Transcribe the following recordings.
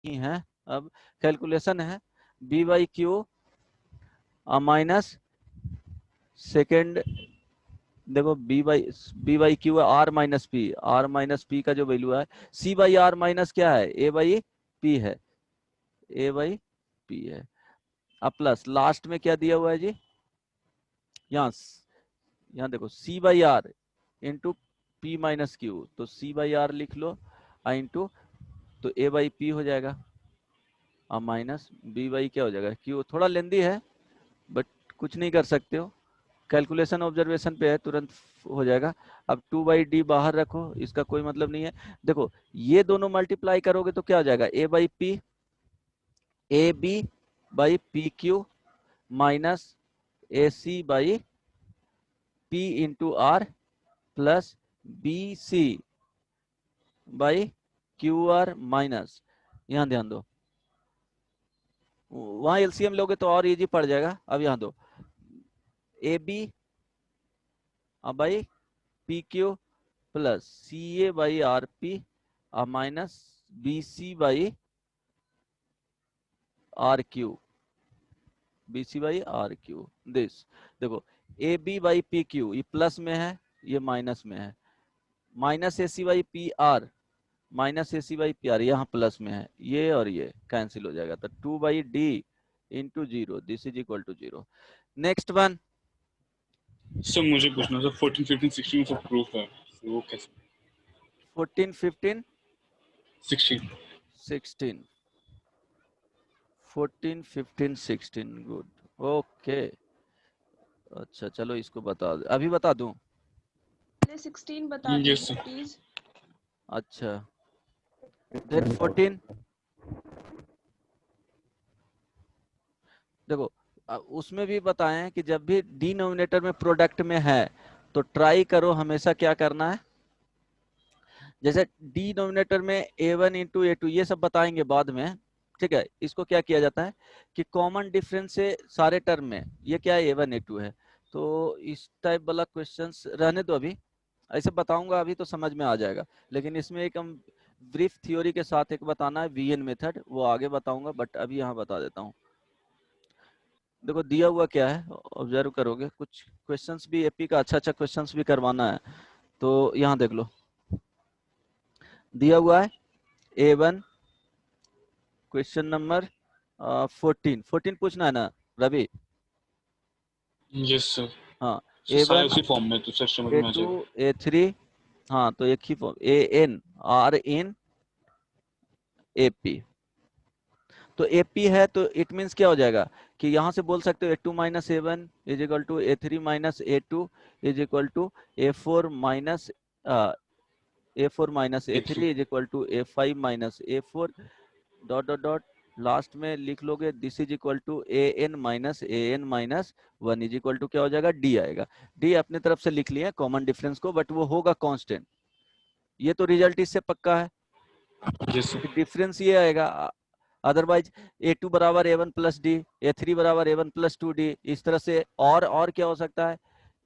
ही है। अब कैलकुलेशन है B by Q minus second, देखो बी बाई क्यू है आर माइनस पी का जो वैल्यू है सी बाई आर माइनस क्या है ए बाई पी है, ए बाई पी है। अब प्लस लास्ट में क्या दिया हुआ है जी, यहाँ यहाँ देखो C by R into P minus Q, तो सी बाई आर लिख लो इंटू, तो ए बाई पी हो जाएगा और माइनस बी बाई क्या हो जाएगा क्यू। थोड़ा लेंदी है बट कुछ नहीं कर सकते हो, कैलकुलेशन ऑब्जर्वेशन पे है, तुरंत हो जाएगा। अब 2/d बाहर रखो, इसका कोई मतलब नहीं है। देखो ये दोनों मल्टीप्लाई करोगे तो क्या हो जाएगा A by P, A B by P Q minus A C by P into R plus B C by Q R minus, यहाँ ध्यान दो वहां एलसीएम लोगे तो और इजी पड़ जाएगा। अब यहाँ दो A B by P Q plus C A by R P minus B C by R Q, B C by R Q this. देखो A B by P Q ये प्लस में है, ये माइनस में है, minus A C by P R minus A C by P R यहाँ plus में है, ये और ये कैंसिल हो जाएगा, तो 2/d into zero this is equal to zero. Next one sir मुझे पूछना सर 14 15 16 सब प्रूफ है, वो कैसे? 14 15 16 16 14 15 16 गुड ओके। अच्छा चलो इसको बता दो, अभी बता दूं। 16 बता यस दीजिए सर। प्लीज। अच्छा देन 14 देखो उसमें भी बताएं कि जब भी डिनोमिनेटर में प्रोडक्ट में है तो ट्राई करो हमेशा क्या करना है, जैसे डिनोमिनेटर में a1 इंटू a2 ये सब बताएंगे बाद में, ठीक है। इसको क्या किया जाता है कि कॉमन डिफरेंस से सारे टर्म में ये क्या है a1 a2 है, तो इस टाइप वाला क्वेश्चंस रहने दो, अभी ऐसे बताऊंगा अभी तो समझ में आ जाएगा, लेकिन इसमें एक हम ब्रीफ थ्योरी के साथ एक बताना है वीएन मेथड, वो आगे बताऊंगा बट अभी यहाँ बता देता हूँ। देखो दिया हुआ क्या है ऑब्जर्व करोगे, कुछ क्वेश्चंस भी एपी का अच्छा क्वेश्चंस भी करवाना है, तो यहाँ देख लो दिया हुआ है A1 क्वेश्चन नंबर 14 पूछना है ना रवि? Yes sir. हाँ सारे A1 उसी फॉर्म में तो सर समझ में आ A2 जाएगा। A3, हाँ तो एक ही form AN R in AP, तो AP है तो इट मीन्स क्या हो जाएगा कि यहाँ से बोल सकते हो A2 minus A1 is equal to A3 minus A2 is equal to A4 minus A4 minus A3 is equal to A5 minus A4 dot dot dot last में लिख लोगे this is equal to AN minus 1 is equal to क्या हो जाएगा D आएगा। D अपने तरफ से लिख लिए कॉमन डिफरेंस को, बट वो होगा कांस्टेंट, ये तो रिजल्ट इससे पक्का है यस सर। डिफरेंस ये आएगा। अदरवाइज A2 बराबर A1 प्लस डी, A3 बराबर A1 प्लस 2D, इस तरह से और क्या हो सकता है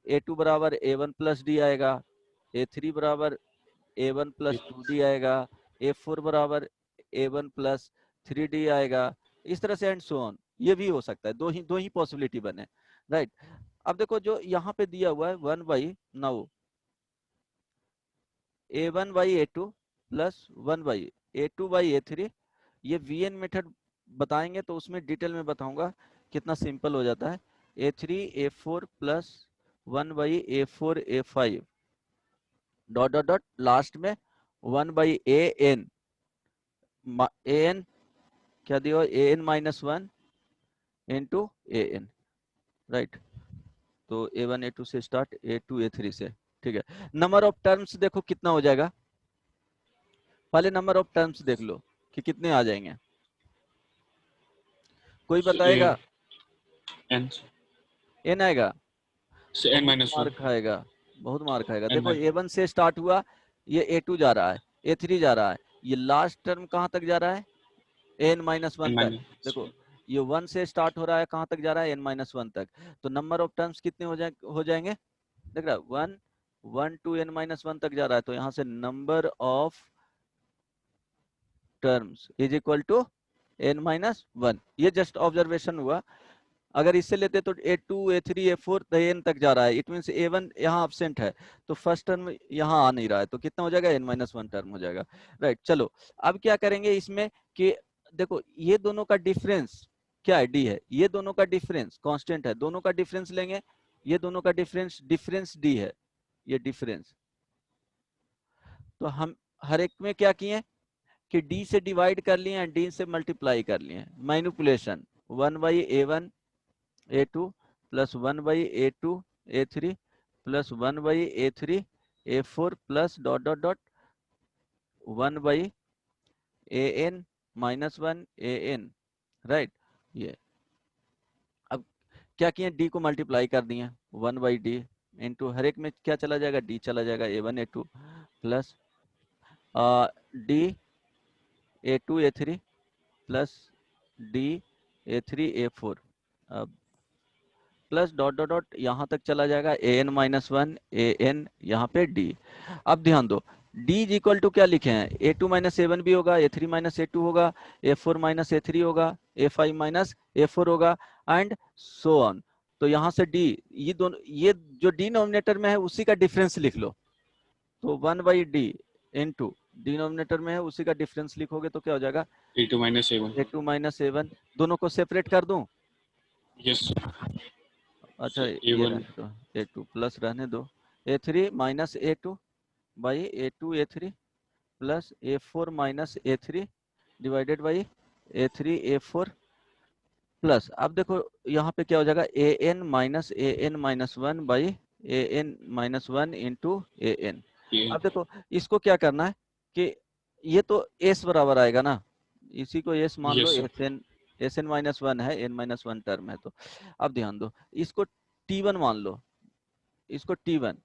A2 बराबर A1 प्लस डी आएगा, A3 बराबर A1 प्लस 2D आएगा, A4 बराबर A1 प्लस 3D आएगा, इस तरह से एंड सो ऑन। ये भी हो सकता है, दो ही पॉसिबिलिटी बने, राइट। अब देखो जो यहाँ पे दिया हुआ है 1/9 A1/A2 प्लस 1/A2/A3, ये VN मेथड बताएंगे तो उसमें डिटेल में बताऊंगा कितना सिंपल हो जाता है। A3 A4 plus 1/A4 A5 dot dot dot last में 1/AN, AN क्या दिया AN minus 1 into AN, right. तो A1 A2 से स्टार्ट A2 A3 से, ठीक है। नंबर ऑफ टर्म्स देखो कितना हो जाएगा, पहले नंबर ऑफ टर्म्स देख लो कि कितने आ जाएंगे, कोई बताएगा? एन N आएगा, एन बहुत माइनस मार 1 खाएगा, बहुत मार खाएगा। एन देखो A1 से स्टार्ट हुआ, ये A2 जा रहा है, A3 जा रहा है, ये लास्ट टर्म कहाँ तक जा रहा है N-1 तक। माइनस देखो ये 1 से स्टार्ट हो रहा है, कहाँ तक जा रहा है N-1 तक, तो नंबर ऑफ टर्म्स कितने हो जाएंगे देख रहा है 1 1 to N-1 तक जा रहा है, तो यहाँ से number of terms is equal to n-1। ये जस्ट ऑब्जर्वेशन हुआ। अगर इससे लेते तो A2 A3 A4 n तक जा रहा है, इट मींस A1 यहाँ एब्सेंट है, तो फर्स्ट टर्म यहाँ आ नहीं रहा है, तो कितना हो जाएगा, n-1 टर्म हो जाएगा। राइट, चलो अब क्या करेंगे इसमें कि देखो ये दोनों का डिफरेंस क्या है, d है, ये दोनों का डिफरेंस कांस्टेंट है, दोनों का डिफरेंस लेंगे, ये दोनों का डिफरेंस d है, ये डिफरेंस। तो हम हर एक में क्या किए कि d से डिवाइड कर लिए हैं, d से मल्टीप्लाई कर लिए, manipulation 1/a1 a2 plus 1/a2 a3 plus 1/a3 a4 plus dot dot dot 1/an minus 1 an। Right, ये अब क्या किए, d को मल्टीप्लाई कर दिए 1/d इंटू हर एक में क्या चला जाएगा, d चला जाएगा, a1 a2 plus d a2 a3 plus d a3 a4 plus dot dot dot यहाँ तक चला जाएगा an-1 an यहाँ पे d। अब ध्यान दो d इज इक्वल टू क्या लिखे हैं, a2 माइनस a1 भी होगा, a3 माइनस a2 होगा, a4 माइनस a3 होगा, a5 माइनस a4 होगा एंड सो ऑन। तो यहाँ से d, ये दोनों, ये जो डिनोमिनेटर में है उसी का डिफरेंस लिख लो, तो 1/d इनटू डिनोमिनेटर में है उसी का डिफरेंस लिखोगे तो क्या हो जाएगा, A2 minus A1. a2 minus a1। दोनों को सेपरेट कर दूं, Yes. अच्छा So ये A1. रहने दो, a2 प्लस रहने दो, a3 minus a2 by a2 a3 plus a4 minus a3 divided by a3 a4 plus, अब देखो यहाँ पे क्या हो जाएगा, an minus 1 by an minus 1 into an। Yeah. अब देखो इसको क्या करना है कि ये तो s बराबर आएगा ना, इसी को s मान लो, Yes, sir. sn माइनस 1 है, n माइनस 1 टर्म है। तो अब ध्यान दो, इसको t1 मान लो, इसको t1,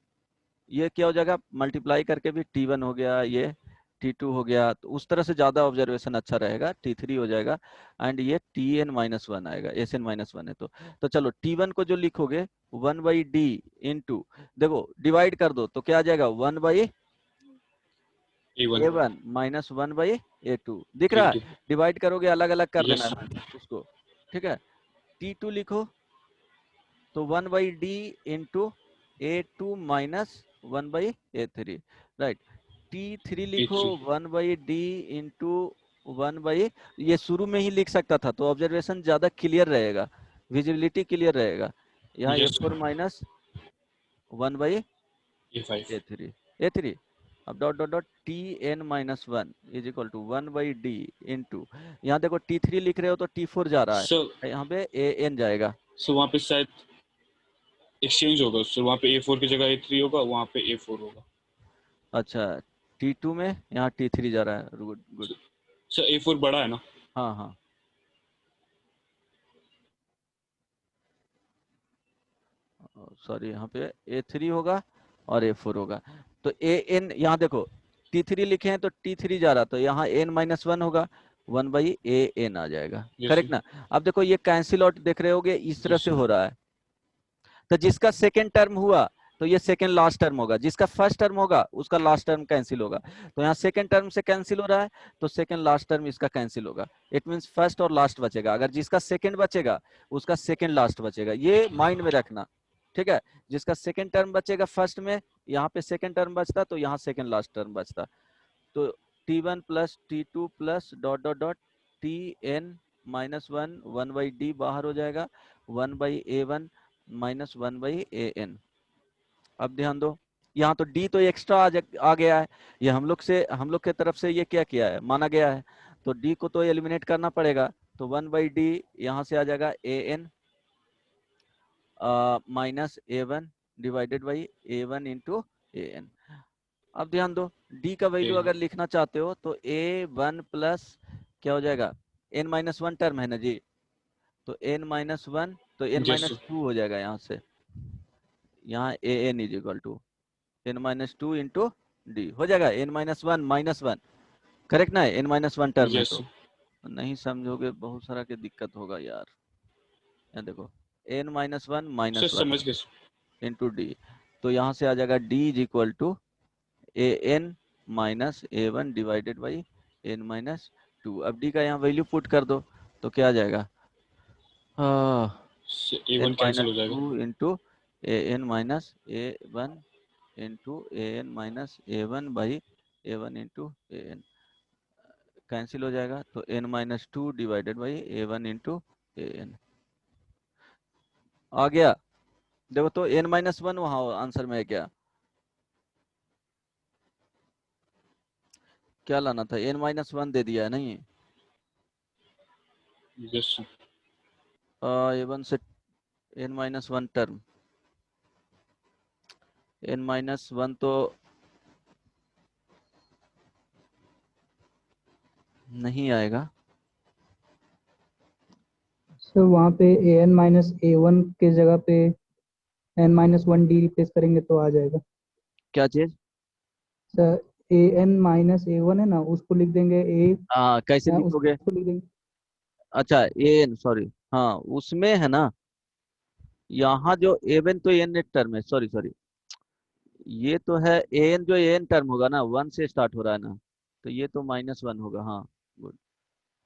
ये क्या हो जाएगा, मल्टीप्लाई करके भी t1 हो गया, ये t2 हो गया, तो उस तरह से ज्यादा ऑब्जर्वेशन अच्छा रहेगा, t3 हो जाएगा एंड ये tn माइनस 1 आएगा, sn माइनस 1 है। तो चलो t1 को जो लिखोगे 1/d इंटू, देखो डिवाइड कर दो तो क्या आ जाएगा, 1/a1 A1. माइनस 1/a2 दिख रहा A2. है, डिवाइड करोगे अलग अलग कर Yes. देना उसको, ठीक है। t2 लिखो तो 1/d into a2 minus 1/a3, right. t3 लिखो A3. 1/d इंटू 1/, ये शुरू में ही लिख सकता था, तो ऑब्जर्वेशन ज्यादा क्लियर रहेगा, विजिबिलिटी क्लियर रहेगा। यहाँ Yes, a4 sir. Minus 1/a3 A5. a3, अब dot dot dot tn minus 1 is equal to 1/d into, यहाँ देखो t3 लिख रहे हो तो t4 जा रहा So है, यहाँ पे an जाएगा। वहाँ पे शायद एक्सचेंज होगा, सो वहाँ पे A4 की जगह A3 होगा, वहाँ पे A4 होगा। अच्छा t2 में यहाँ t3 जा रहा है, गुड गुड। सर A4 बड़ा है ना? हाँ हाँ, सॉरी यहाँ पे a3 होगा और a4 होगा, तो an यहाँ देखो t3 लिखे हैं तो t3 जा रहा, तो यहाँ n-1 होगा, 1/an आ जाएगा, Yes, करेक्ट sir. ना। अब देखो ये कैंसिल आउट देख रहे होगे, इस तरह Yes, से sir. हो रहा है, तो जिसका सेकेंड टर्म हुआ तो ये सेकेंड लास्ट टर्म होगा, जिसका फर्स्ट टर्म होगा उसका लास्ट टर्म कैंसिल होगा, तो यहाँ सेकेंड टर्म से कैंसिल हो रहा है तो सेकेंड लास्ट टर्म इसका कैंसिल होगा, इट मींस फर्स्ट और लास्ट बचेगा, अगर जिसका सेकेंड बचेगा उसका सेकेंड लास्ट बचेगा, ये माइंड में रखना, ठीक है। जिसका सेकेंड टर्म बचेगा फर्स्ट में, यहाँ पे सेकेंड टर्म बचता तो यहाँ सेकेंड लास्ट टर्म बचता, तो t1 plus t2 plus dot dot dot tn minus 1 1/d बाहर हो जाएगा, 1/a1 माइनस 1/an। अब ध्यान दो, यहाँ तो d तो एक्स्ट्रा आ गया है, ये हम लोग के तरफ से ये क्या किया है, माना गया है, तो d को तो एलिमिनेट करना पड़ेगा, तो 1/d यहाँ से आ जाएगा an minus a1 divided by a1 into an। अब ध्यान दो, d का वैल्यू A1. अगर लिखना चाहते हो तो a1 प्लस क्या हो जाएगा, n-1 टर्म है ना जी, तो n-1 तो Yes, sir. n-2 हो जाएगा, यहाँ से यहाँ an is equal to n-2 into D हो जाएगा, n-1 माइनस 1, करेक्ट ना है, n-1 टर्म है, Yes, तो sir. नहीं समझोगे बहुत सारा के दिक्कत होगा यार। यहाँ देखो n-1 सर माइनस 1 समझ गए sir. इंटू डी, तो यहाँ से आ जाएगा d is equal to an minus a1 divided by n minus 2। अब डी का यहाँ वैल्यू पुट कर दो तो क्या आ जाएगा, A N one cancel minus हो जाएगा। 2 into A N minus A one into A N minus A one by A one into A N cancel हो जाएगा, तो N minus 2 divided by A one into A N आ गया। देखो तो N minus 1 वहां आंसर में है क्या, क्या लाना था, एन माइनस 1 दे दिया है नहीं, यस सर। ए वन से N minus 1 term, N minus 1 तो नहीं आएगा। सर वहाँ पे A N minus A one के जगह पे N minus one D replace करेंगे तो आ जाएगा। क्या चीज, sir A N minus A one है ना, उसको लिख देंगे ए, हाँ कैसे लिखोगे, उसको लिख देंगे। अच्छा ए एन सॉरी, हाँ उसमें है ना, यहाँ जो एवन तो एन टर्म है, सॉरी सॉरी, ये तो है एन, जो एन टर्म होगा ना 1 से स्टार्ट हो रहा है ना, तो ये तो -1 होगा, हाँ गुड,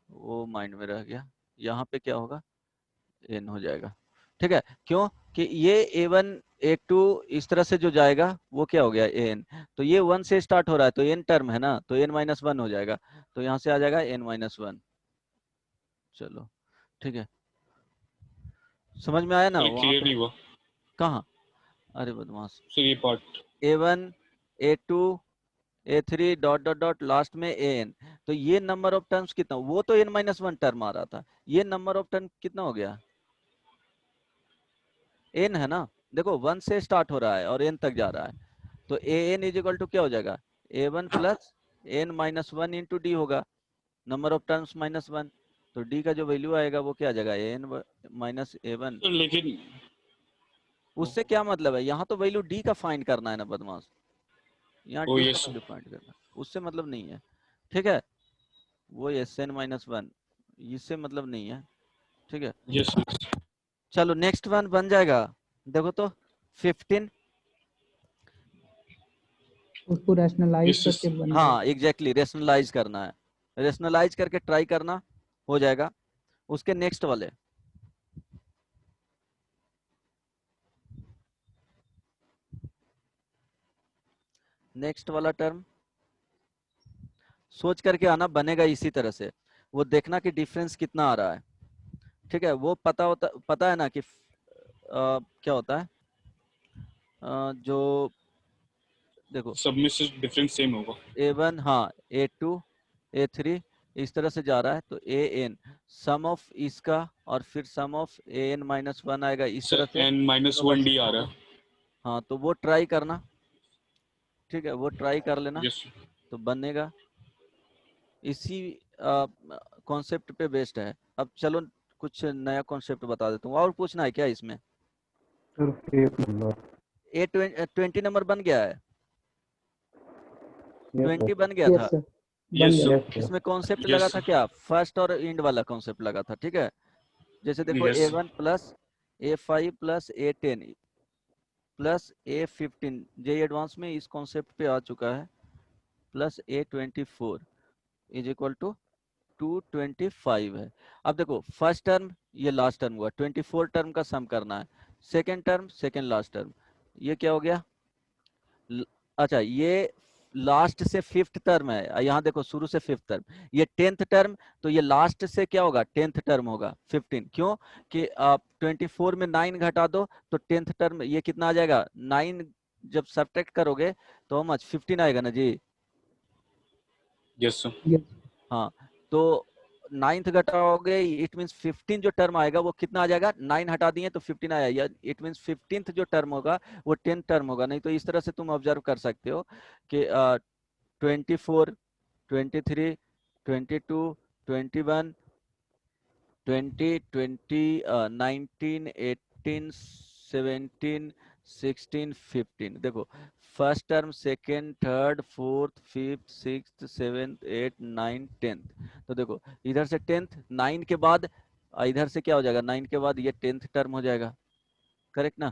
वो माइंड में रह गया। यहाँ पे क्या होगा, एन हो जाएगा, ठीक है, क्यों कि ये ए वन ए टू इस तरह से जो जाएगा वो क्या हो गया एन, तो ये 1 से स्टार्ट हो रहा है तो एन टर्म है ना, तो एन माइनस 1 हो जाएगा, तो यहाँ से आ जाएगा एन माइनस 1। चलो ठीक है, समझ में आया ना, सर वहां क्लियर पे नहीं हुआ कहाँ, अरे बदमाश, सर ये part. A one A two A three dot dot dot last में ए एन, तो ये नंबर ऑफ टर्म्स कितना, वो तो एन माइनस 1 टर्म आ रहा था, ये नंबर ऑफ टर्म कितना हो गया, एन है ना, देखो 1 से स्टार्ट हो रहा है और एन तक जा रहा है, तो A N is equal to क्या हो जाएगा, A one plus N minus 1 into D होगा, नंबर ऑफ टर्म्स -1, तो डी का जो वैल्यू आएगा वो क्या आ जाएगा, A N minus A one. Sir लेकिन उससे क्या मतलब है, यहाँ तो वैल्यू डी का फाइंड करना है ना बदमाश, यहाँ ओ डी का यस वैल्यू फाइंड करना, उससे मतलब नहीं है, ठीक है, वो एस एन माइनस 1 इससे मतलब नहीं है, ठीक है। Yes yes. चलो नेक्स्ट वन बन जाएगा, देखो तो 15, उसको रैशनलाइज Yes, yes. करके बनेगा। हाँ एग्जैक्टली रेशनलाइज करना है, रेशनलाइज करके ट्राई करना, हो जाएगा। उसके नेक्स्ट वाले, नेक्स्ट वाला टर्म सोच करके आना, बनेगा इसी तरह से, वो देखना कि डिफरेंस कितना आ रहा है, ठीक है, वो पता है ना कि क्या होता है, जो देखो सब में से डिफरेंस सेम होगा। A1 हाँ A2 A3 इस तरह से जा रहा है, तो AN सम ऑफ इसका और फिर सम ऑफ AN माइनस 1 आएगा, इस तरह सर से एन माइनस दोनों वन डी सेम आ रहा होगा। है। हाँ तो वो ट्राई करना, ठीक है, वो ट्राई कर लेना, यस तो बनेगा, इसी कॉन्सेप्ट पे बेस्ड है। अब चलो कुछ नया कॉन्सेप्ट बता देता हूँ, और पूछना है क्या इसमें, सिर्फ एक नंबर। A20 नंबर बन गया है, यस 20 सर। बन गया था, यस सर, बन यस गया। Yes sir. सर। इसमें कॉन्सेप्ट यस लगा था सर। क्या, फर्स्ट और एंड वाला कॉन्सेप्ट लगा था, ठीक है, जैसे देखो yes A1 plus A5 plus A10 plus A15, जे एडवांस में इस कॉन्सेप्ट पे आ चुका है, plus A24 is equal to 225 है। अब देखो फर्स्ट टर्म ये लास्ट टर्म हुआ, 24 टर्म का सम करना है, second term second last term, ये क्या हो गया, अच्छा ये लास्ट से फिफ्थ टर्म है, यहाँ देखो शुरू से फिफ्थ टर्म, ये 10th टर्म, तो ये लास्ट से क्या होगा 10th टर्म होगा 15, क्यों कि आप 24 में 9 घटा दो तो 10th टर्म ये कितना आ जाएगा, 9 जब सब्ट्रैक्ट करोगे तो मच 15 आएगा ना जी, यस सर। यस हाँ तो 9th घटाओगे इट मींस 15 जो टर्म आएगा वो कितना आ जाएगा, 9 हटा दिए तो 15 आया, या इट मींस 15th जो टर्म होगा वो 10th टर्म होगा, नहीं तो इस तरह से तुम ऑब्जर्व कर सकते हो कि 24 23 22 21 20 20 19 18 17 16 15, देखो first term second third fourth fifth sixth seventh eight nine tenth, तो देखो इधर से 10th 9 के बाद इधर से क्या हो जाएगा, 9 के बाद ये 10th टर्म हो जाएगा, करेक्ट ना,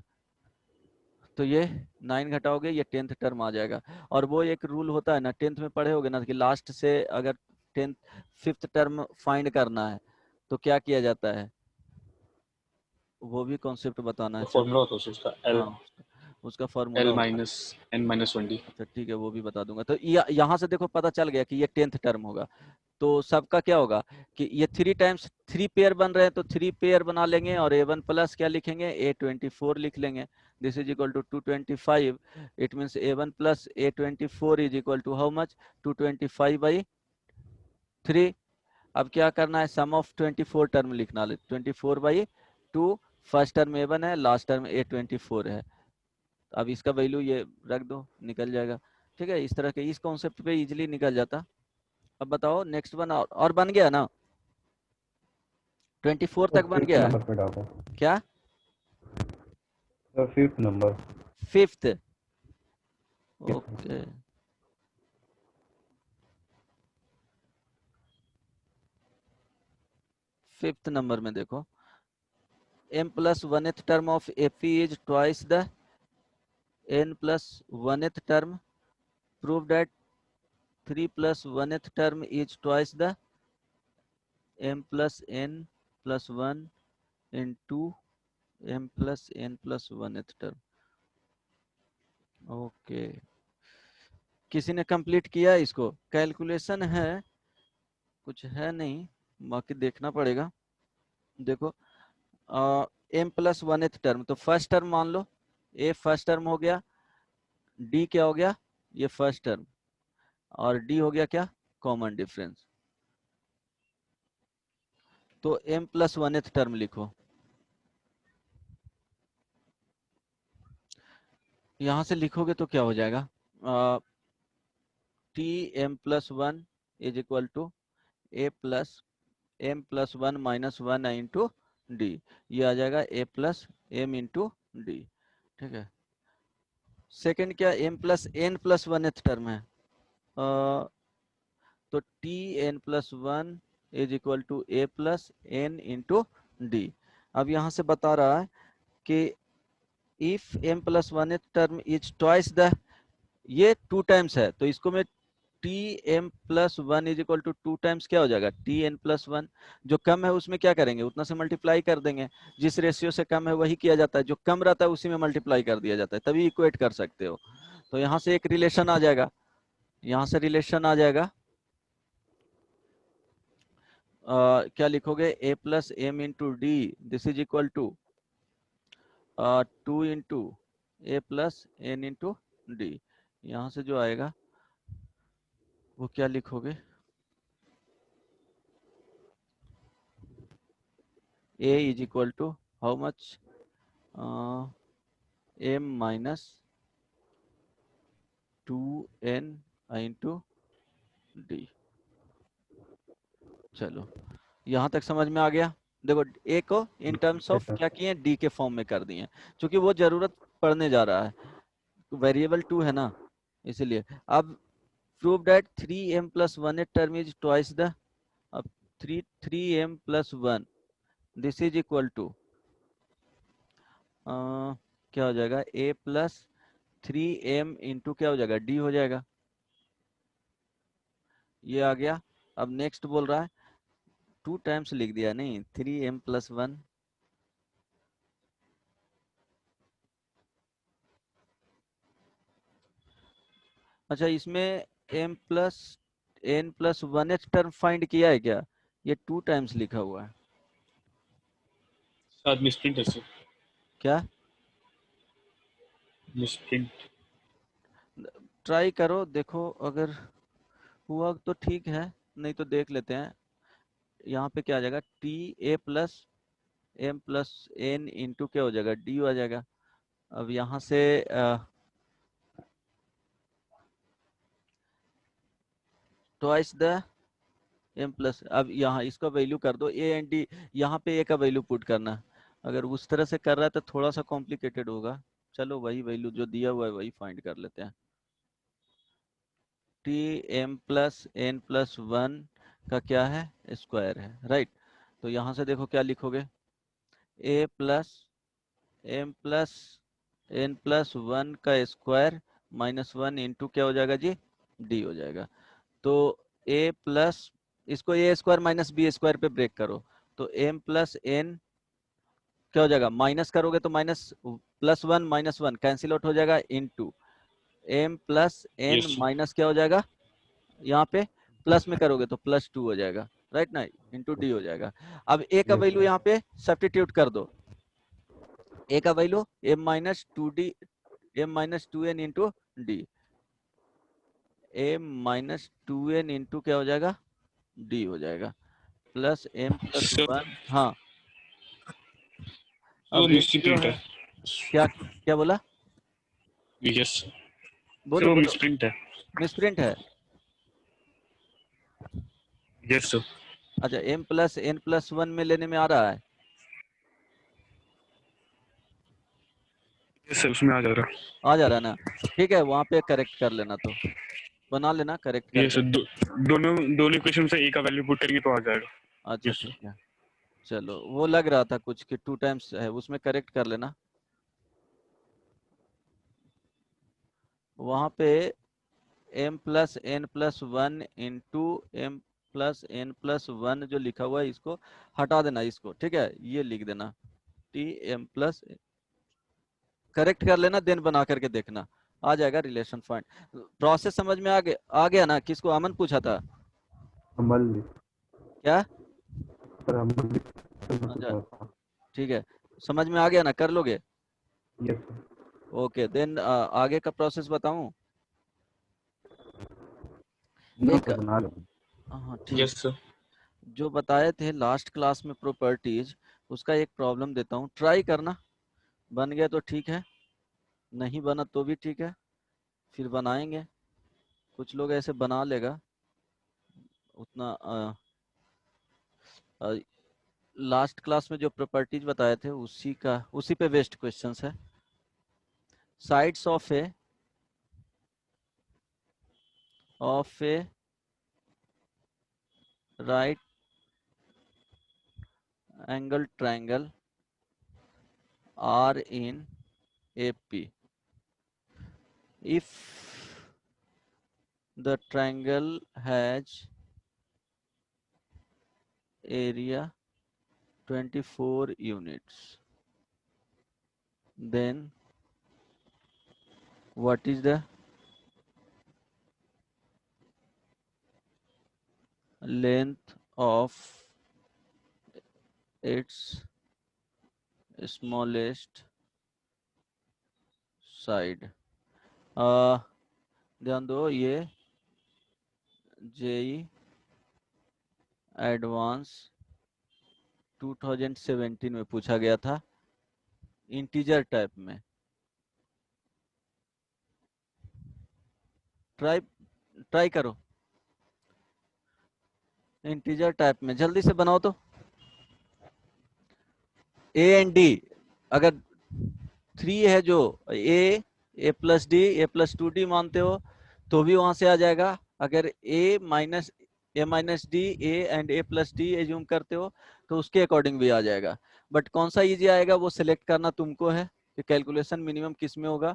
तो ये 9 घटाओगे ये 10th टर्म आ जाएगा। और वो एक रूल होता है ना 10th में पढ़े होगे ना कि लास्ट से अगर टेंथ फिफ्थ टर्म फाइंड करना है तो क्या किया जाता है, वो भी कॉन्सेप्ट बताना है। चलो फॉर्मूला होता है उसका एल हाँ उसका फॉर्मूला एल होता है। Minus N minus 1 D. अच्छा ठीक है वो भी बता दूंगा। तो यहाँ से देखो पता चल गया कि ये टेंथ टर्म होगा। तो सबका क्या होगा कि ये 3 टाइम्स 3 पेयर बन रहे हैं तो 3 पेयर बना लेंगे और a1 प्लस क्या लिखेंगे a24 लिख लेंगे। This is equal to 225। It means a1 plus a24 is equal to how much 225/3। अब क्या करना है सम ऑफ 24 टर्म लिखना, 24/2। फर्स्ट टर्म a1 है, लास्ट टर्म a24 है। अब इसका वैल्यू ये रख दो निकल जाएगा। ठीक है इस तरह के इस कॉन्सेप्ट पे इजीली निकल जाता। अब बताओ नेक्स्ट वन और बन गया ना 24 तक बन फिफ्थ गया नंबर पे डालो क्या sir, fifth number. Fifth okay fifth number में देखो m plus 1th term of F is twice the n plus 1th term prove that 3 plus 1th term is twice the m plus n plus 1 into m plus n plus 1th term. Okay किसी ने complete किया इसको? Calculation है कुछ है नहीं, बाकी देखना पड़ेगा। देखो m प्लस 1th टर्म तो फर्स्ट टर्म मान लो a फर्स्ट टर्म हो गया, d क्या हो गया ये फर्स्ट टर्म और d हो गया क्या कॉमन डिफरेंस। तो m प्लस 1th टर्म लिखो। यहां से लिखोगे तो क्या हो जाएगा t m plus 1 is equal to a plus m plus 1 minus 1 into D. ये आ जाएगा a plus m into D. ठीक है सेकंड क्या m plus n plus 1th term है तो T N plus 1 is equal to A plus N into D. अब यहाँ से बता रहा है कि if m plus 1th term is twice the, ये 2 टाइम्स है तो इसको मैं T M plus 1 is equal to 2 times क्या हो जाएगा टी एन प्लस 1। जो कम है उसमें क्या करेंगे उतना से मल्टीप्लाई कर देंगे, जिस रेशियो से कम है वही किया जाता है, जो कम रहता है उसी में मल्टीप्लाई कर दिया जाता है, तभी इक्वेट कर सकते हो। तो यहाँ से एक रिलेशन आ जाएगा, यहाँ से रिलेशन आ जाएगा क्या लिखोगे a plus M into D this is equal to 2 into A plus N into D. यहाँ से जो आएगा वो क्या लिखोगे a is equal to how much m minus 2n into D. चलो यहाँ तक समझ में आ गया। देखो a को इन टर्म्स ऑफ क्या किए d के फॉर्म में कर दिए क्योंकि वो जरूरत पड़ने जा रहा है, वेरिएबल 2 है ना इसलिए। अब prove that 3m plus 1 term is twice the, अब 3m plus 1 this is equal to क्या हो जाएगा a प्लस 3m इंटू क्या हो जाएगा d हो जाएगा। ये आ गया। अब नेक्स्ट बोल रहा है 2 टाइम्स लिख दिया नहीं 3m प्लस 1 अच्छा इसमें m plus n plus 1th term find किया है क्या? ये 2 टाइम्स लिखा हुआ है शायद मिसप्रिंट है सर, क्या? मिसप्रिंट। ट्राई करो देखो अगर हुआ तो ठीक है, नहीं तो देख लेते हैं। यहाँ पे क्या आ जाएगा T A plus M plus N into क्या हो जाएगा डी आ जाएगा। अब यहाँ से ट्वाइस द एम प्लस, अब यहाँ इसका वैल्यू कर दो ए एंड डी, यहाँ पे ए का वैल्यू पुट करना है। अगर उस तरह से कर रहा है तो थोड़ा सा कॉम्प्लिकेटेड होगा, चलो वही वैल्यू जो दिया हुआ है वही फाइंड कर लेते हैं। T M plus N plus 1 का क्या है स्क्वायर है राइट। तो यहाँ से देखो क्या लिखोगे A plus M plus N plus 1 का स्क्वायर माइनस 1 इंटू क्या हो जाएगा जी डी हो जाएगा। तो a प्लस इसको A square minus B square पे ब्रेक करो, तो एम प्लस एन क्या हो जाएगा, माइनस करोगे तो minus plus one minus one cancel out हो जाएगा, into M plus N Yes. Minus क्या हो जाएगा, यहाँ पे प्लस में करोगे तो प्लस टू हो जाएगा, राइट ना, इंटू डी हो जाएगा। अब ए का Yes, वैल्यू sir. यहाँ पे सब्स्टिट्यूट कर दो, ए का value M minus two D, M minus two N into D, M minus two N into क्या हो जाएगा, डी हो जाएगा, plus M plus Sir, one. हाँ वो अब रेशियो मिसप्रिंट है, है। क्या क्या बोला, यस सर, बोलो वो बोलो, मिसप्रिंट है। मिसप्रिंट है। Yes sir. अच्छा M plus N plus one में लेने में आ रहा है, यस सर, उसमें आ जा रहा आ जा रहा है ना, ठीक है, वहां पे करेक्ट कर लेना, तो बना लेना करेक्ट है। यस करके। सर, दोनों दोनों इक्वेशन से ए का वैल्यू पुट करेंगे तो आ जाएगा। अच्छा यस ठीक है, चलो वो लग रहा था कुछ कि टू टाइम्स है, उसमें करेक्ट कर लेना। वहां पे M plus N plus one into M plus N plus one जो लिखा हुआ है इसको हटा देना, इसको ठीक है, ये लिख देना टी एम प्लस, करेक्ट कर लेना, देन बना करके देखना, आ जाएगा रिलेशन पॉइंट। प्रोसेस समझ में आ गया ना, किसको अमन पूछा था अमल क्या, सर, अमल अच्छा सर। ठीक है, समझ में आ गया ना, कर लोगे, यस सर। ओके देन आगे का प्रोसेस बताऊं, नो एक सर, बना लो। हाँ सर। ठीक, यस सर। जो बताए थे लास्ट क्लास में प्रॉपर्टीज, उसका एक प्रॉब्लम देता हूँ, ट्राई करना, बन गया तो ठीक है, नहीं बना तो भी ठीक है, फिर बनाएंगे, कुछ लोग ऐसे बना लेगा उतना। लास्ट क्लास में जो प्रॉपर्टीज बताए थे उसी पे बेस्ड क्वेश्चंस है। Sides of a right angle triangle are in AP if the triangle has area 24 units, then what is the length of its smallest side। ध्यान दो, ये JEE एडवांस 2017 में पूछा गया था, इंटीजर टाइप में। ट्राई करो इंटीजर टाइप में, जल्दी से बनाओ तो। ए एंड डी अगर 3 है, जो A plus D A plus two D मानते हो तो भी वहां से आ जाएगा, अगर A minus D A and A plus D assume करते हो तो उसके अकॉर्डिंग भी आ जाएगा, बट कौन सा इजी आएगा वो सिलेक्ट करना तुमको है कि कैलकुलेशन मिनिमम किस में होगा।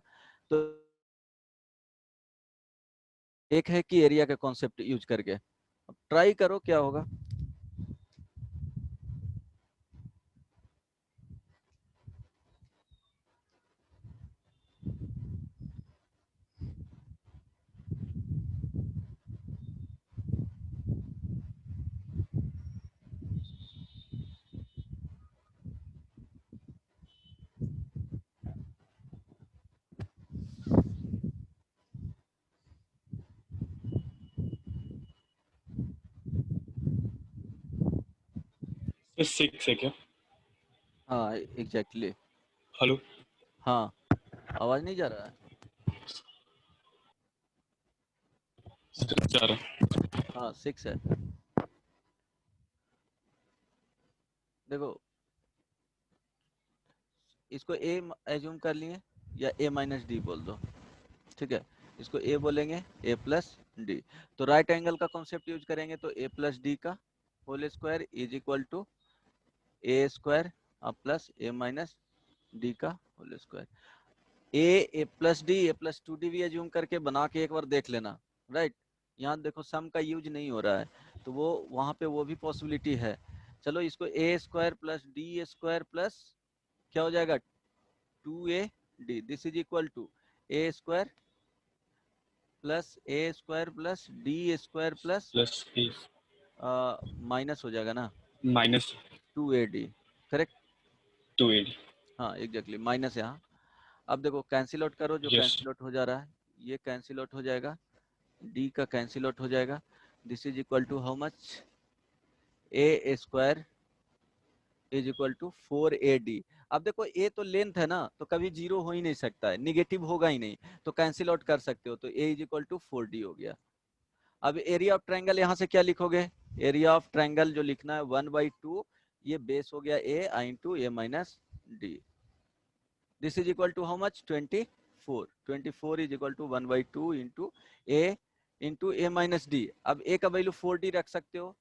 तो एक है कि एरिया का कॉन्सेप्ट यूज करके, अब ट्राई करो क्या होगा। सर 6 है क्या? हाँ एग्जैक्टली, हेलो हाँ आवाज नहीं जा रहा है, सर, जा रहा। हाँ 6 है। देखो इसको ए एज्यूम कर लिए या ए माइनस डी बोल दो, ठीक है, इसको ए बोलेंगे ए प्लस डी, तो राइट एंगल का कॉन्सेप्ट यूज करेंगे तो ए प्लस डी का whole square is equal to A square plus A minus D का whole square. A plus D A plus two D भी assume करके बना के एक बार देख लेना, राइट, यहाँ देखो सम का यूज नहीं हो रहा है, तो वो वहां पे वो भी पॉसिबिलिटी है। चलो इसको A square plus D square plus क्या हो जाएगा 2AD, this is equal to A square plus D square plus plus A minus हो जाएगा ना माइनस 2AD, करेक्ट। 2AD। हाँ एग्जैक्टली, माइनस यहाँ। अब देखो कैंसिल आउट करो, जो यस कैंसिल आउट हो जा रहा है ये कैंसिल आउट हो जाएगा, डी का कैंसिल आउट हो जाएगा, this is equal to how much, A square is equal to 4AD। अब देखो ए तो लेंथ है ना, तो कभी जीरो हो ही नहीं सकता है, निगेटिव होगा ही नहीं, तो कैंसिल आउट कर सकते हो, तो A is equal to 4D हो गया। अब एरिया ऑफ ट्रायंगल यहाँ से क्या लिखोगे, एरिया ऑफ ट्रायंगल जो लिखना है 1/2, ये बेस हो गया A I into A minus D, this is equal to how much 24, 24 is equal to 1/2 into A minus D. अब ए का वैल्यू 4D रख सकते हो,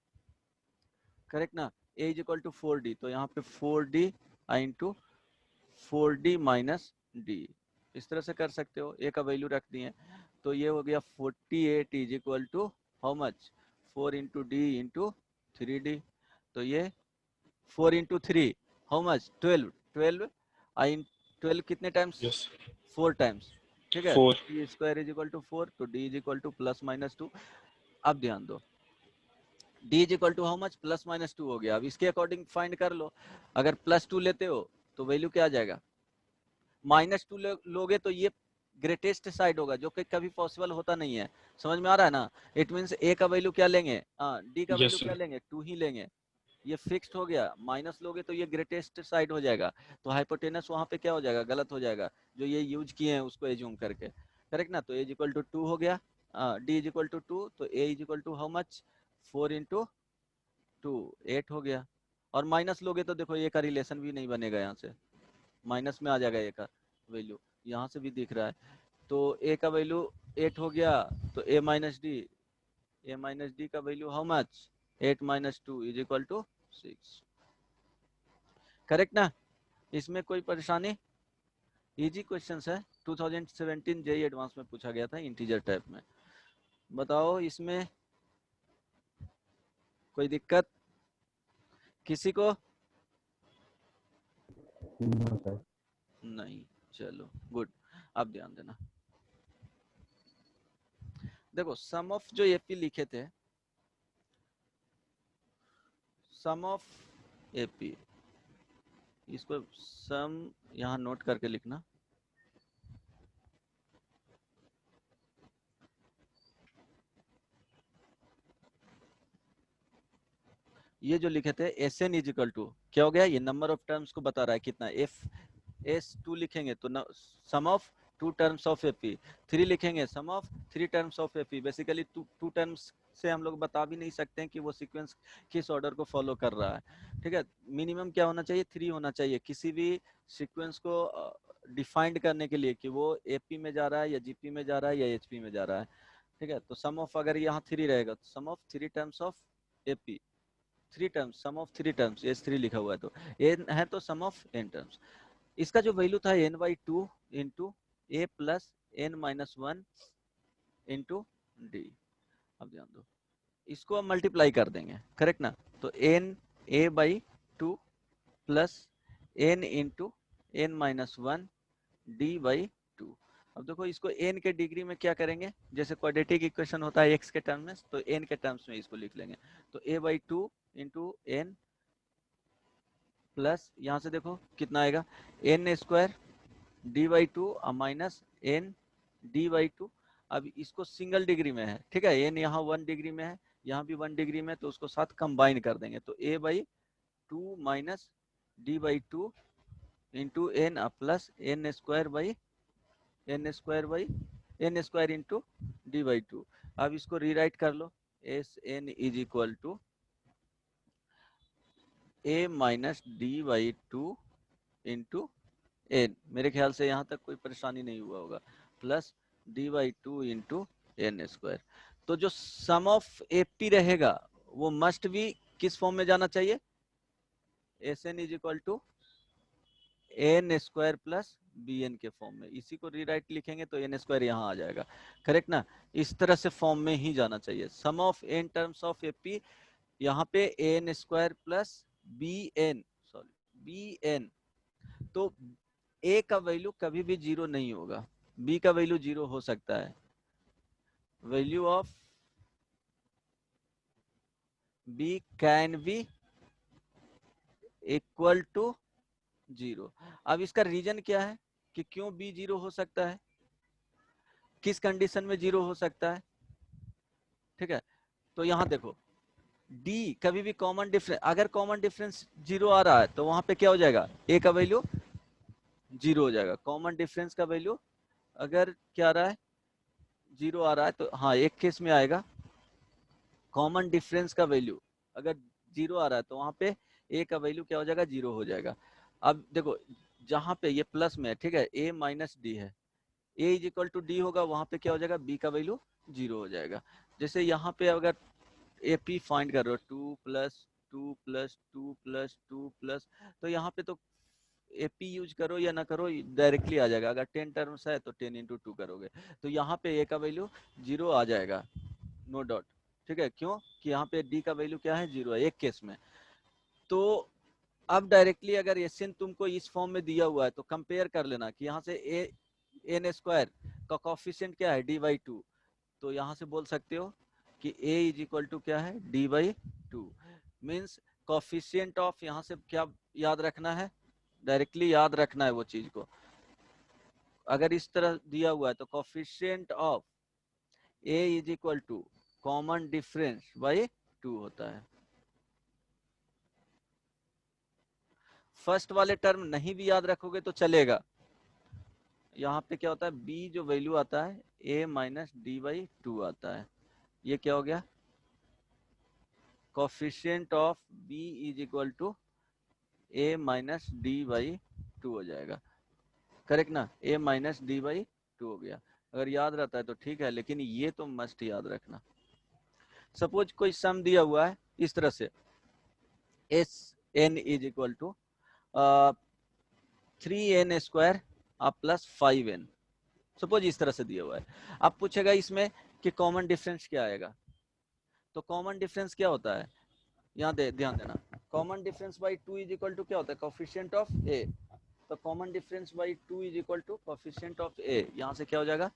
करेक्ट ना, ए इज इक्वल टू 4D, तो यहाँ पे 4D आई इंटू 4D माइनस डी, इस तरह से कर सकते हो, ए का वैल्यू रख दिए, तो ये हो गया 48 is equal to how much 4 into D into 3D, तो ये 4 इंटू 3 हाउ मच 12, 12 आई 12 कितने टाइम्स, यस 4 टाइम्स, ठीक है, 4 D square is equal to 4, तो D is equal to plus minus 2। अब ध्यान दो D is equal to how much plus minus 2 हो गया, अब इसके अकॉर्डिंग फाइंड कर लो, अगर +2 लेते हो तो वैल्यू क्या आ जाएगा, -2 लोगे तो ये ग्रेटेस्ट साइड होगा, जो कि कभी पॉसिबल होता नहीं है, समझ में आ रहा है ना, इट मींस ए का वैल्यू क्या लेंगे, डी का वैल्यू यस क्या लेंगे 2 ही लेंगे, ये फिक्स्ड हो गया, माइनस लोगे तो ये ग्रेटेस्ट साइड हो जाएगा, तो हाइपोटेनस वहां पे क्या हो जाएगा, गलत हो जाएगा, जो ये यूज किए हैं उसको एज्यूम करके, करेक्ट ना, तो ए इज इक्वल टू 2 हो गया, डी इज इक्वल टू 2, तो A is equal to how much 4 into 2, 8 हो गया, और माइनस लोगे तो देखो ए का रिलेशन भी नहीं बनेगा, यहाँ से माइनस में आ जाएगा ए का वैल्यू, यहाँ से भी दिख रहा है, तो ए का वैल्यू 8 हो गया, तो ए माइनस डी का value how much 8 minus 2 is equal to 6, correct ना, इसमें कोई परेशानी, इजी क्वेश्चंस है, 2017 जेईई एडवांस में पूछा गया था इंटीजर टाइप में। बताओ इसमें कोई दिक्कत किसी को, नो सर। नहीं, चलो गुड। अब ध्यान देना, देखो सम ऑफ जो एपी लिखे थे, सम ऑफ एपी, इसको सम यहाँ नोट करके लिखना, ये जो लिखे थे Sn इज इक्वल टू क्या हो गया, ये नंबर ऑफ टर्म्स को बता रहा है कितना, S2 लिखेंगे तो sum of 2 terms of AP, 3 लिखेंगे sum of 3 terms of AP, basically 2 terms से हम लोग बता भी नहीं सकते हैं कि वो सीक्वेंस किस ऑर्डर को फॉलो कर रहा है, ठीक है, मिनिमम क्या होना चाहिए 3 होना चाहिए किसी भी सीक्वेंस को डिफाइंड करने के लिए कि वो एपी में जा रहा है या जीपी में जा रहा है या एचपी में जा रहा है, ठीक है, तो सम ऑफ अगर यहाँ 3 रहेगा तो sum of 3 terms of AP, 3 terms, sum of 3 terms, S3 लिखा हुआ है तो n है तो सम ऑफ n टर्म्स, इसका जो वैल्यू था n/2 into A plus n-1 into D. अब ध्यान दो इसको हम मल्टीप्लाई कर देंगे, करेक्ट ना, तो n a/2 plus n into n-1 d/2। अब देखो इसको n के डिग्री में क्या करेंगे, जैसे क्वाड्रेटिक इक्वेशन होता है x के टर्म में, तो n के टर्म्स में इसको लिख लेंगे, तो a/2 इंटू n प्लस यहाँ से देखो कितना आएगा n² d/2 minus n d/2। अब इसको सिंगल डिग्री में है, ठीक है, n यहाँ 1 डिग्री में है, यहाँ भी 1 डिग्री में, तो उसको साथ कंबाइन कर देंगे, तो a/2 minus d/2 into n plus n² into d/2। अब इसको रीराइट कर लो, Sn is equal to a minus d/2 into n, मेरे ख्याल से यहाँ तक कोई परेशानी नहीं हुआ होगा, प्लस d/2 इंटू n²। तो जो सम ऑफ एपी रहेगा वो मस्ट भी किस फॉर्म में जाना चाहिए, Sn is equal to n² plus B N के फॉर्म में, इसी को रीराइट लिखेंगे तो एन स्क्वायर यहाँ आ जाएगा, करेक्ट ना। इस तरह से फॉर्म में ही जाना चाहिए। Sum of N terms of AP, यहाँ पे N square plus B N, sorry B N, तो ए का वैल्यू कभी भी 0 नहीं होगा, बी का वैल्यू 0 हो सकता है। Value of B can be equal to 0। अब इसका रीजन क्या है कि क्यों बी 0 हो सकता है, किस कंडीशन में 0 हो सकता है, ठीक है। तो यहाँ देखो डी कभी भी कॉमन डिफरेंस, अगर कॉमन डिफरेंस 0 आ रहा है तो वहां पे क्या हो जाएगा, ए का वैल्यू 0 हो जाएगा। कॉमन डिफरेंस का वैल्यू अगर क्या आ रहा है, 0 आ रहा है, तो हाँ एक केस में आएगा, कॉमन डिफरेंस का वैल्यू अगर 0 आ रहा है तो वहां पे ए का वैल्यू क्या हो जाएगा, 0 हो जाएगा। अब देखो जहां पे ये प्लस में है, ठीक है, ए माइनस डी है, ए इज इक्वल टू डी होगा, वहां पे क्या हो जाएगा, बी का वैल्यू 0 हो जाएगा। जैसे यहाँ पे अगर ए पी फाइंड कर रहे हो 2 प्लस 2 प्लस 2 प्लस 2 प्लस, तो यहाँ पे तो एपी यूज करो या ना करो डायरेक्टली आ जाएगा। अगर 10 टर्म्स है तो 10 इंटू 2 करोगे तो यहाँ पे ए का वैल्यू 0 आ जाएगा, नो डाउट, ठीक है। क्यों कि यहाँ पे डी का वैल्यू क्या है, 0 है एक केस में। तो अब डायरेक्टली अगर एस एन तुमको इस फॉर्म में दिया हुआ है तो कंपेयर कर लेना कि यहाँ से ए एन स्क्वायर का कॉफिशिएंट क्या है, डी बाई 2, तो यहाँ से बोल सकते हो कि a इज इक्वल टू क्या है, d by 2, means coefficient of, यहाँ से क्या याद रखना है, डायरेक्टली याद रखना है वो चीज को। अगर इस तरह दिया हुआ है तो coefficient of a is equal to common difference by 2 होता है। फर्स्ट वाले टर्म नहीं भी याद रखोगे तो चलेगा। यहाँ पे क्या होता है, b जो वैल्यू आता है a माइनस डी बाई 2 आता है, ये क्या हो गया, coefficient of b is equal to a minus D by 2 हो जाएगा, करेक्ट ना, a माइनस डी बाई 2 हो गया। अगर याद रहता है तो ठीक है, लेकिन ये तो मस्ट याद रखना। सपोज कोई सम दिया हुआ है इस तरह से, S N is equal to 3n square plus 5n, suppose इस तरह से दिया हुआ है। अब पूछेगा इसमें कि कॉमन डिफरेंस क्या आएगा, तो कॉमन डिफरेंस क्या होता है, यहाँ ध्यान देना, common difference by 2 is equal to क्या होता है, कोफिशिएंट ऑफ a, तो common difference by 2 is equal to coefficient of a, यहाँ से क्या हो जाएगा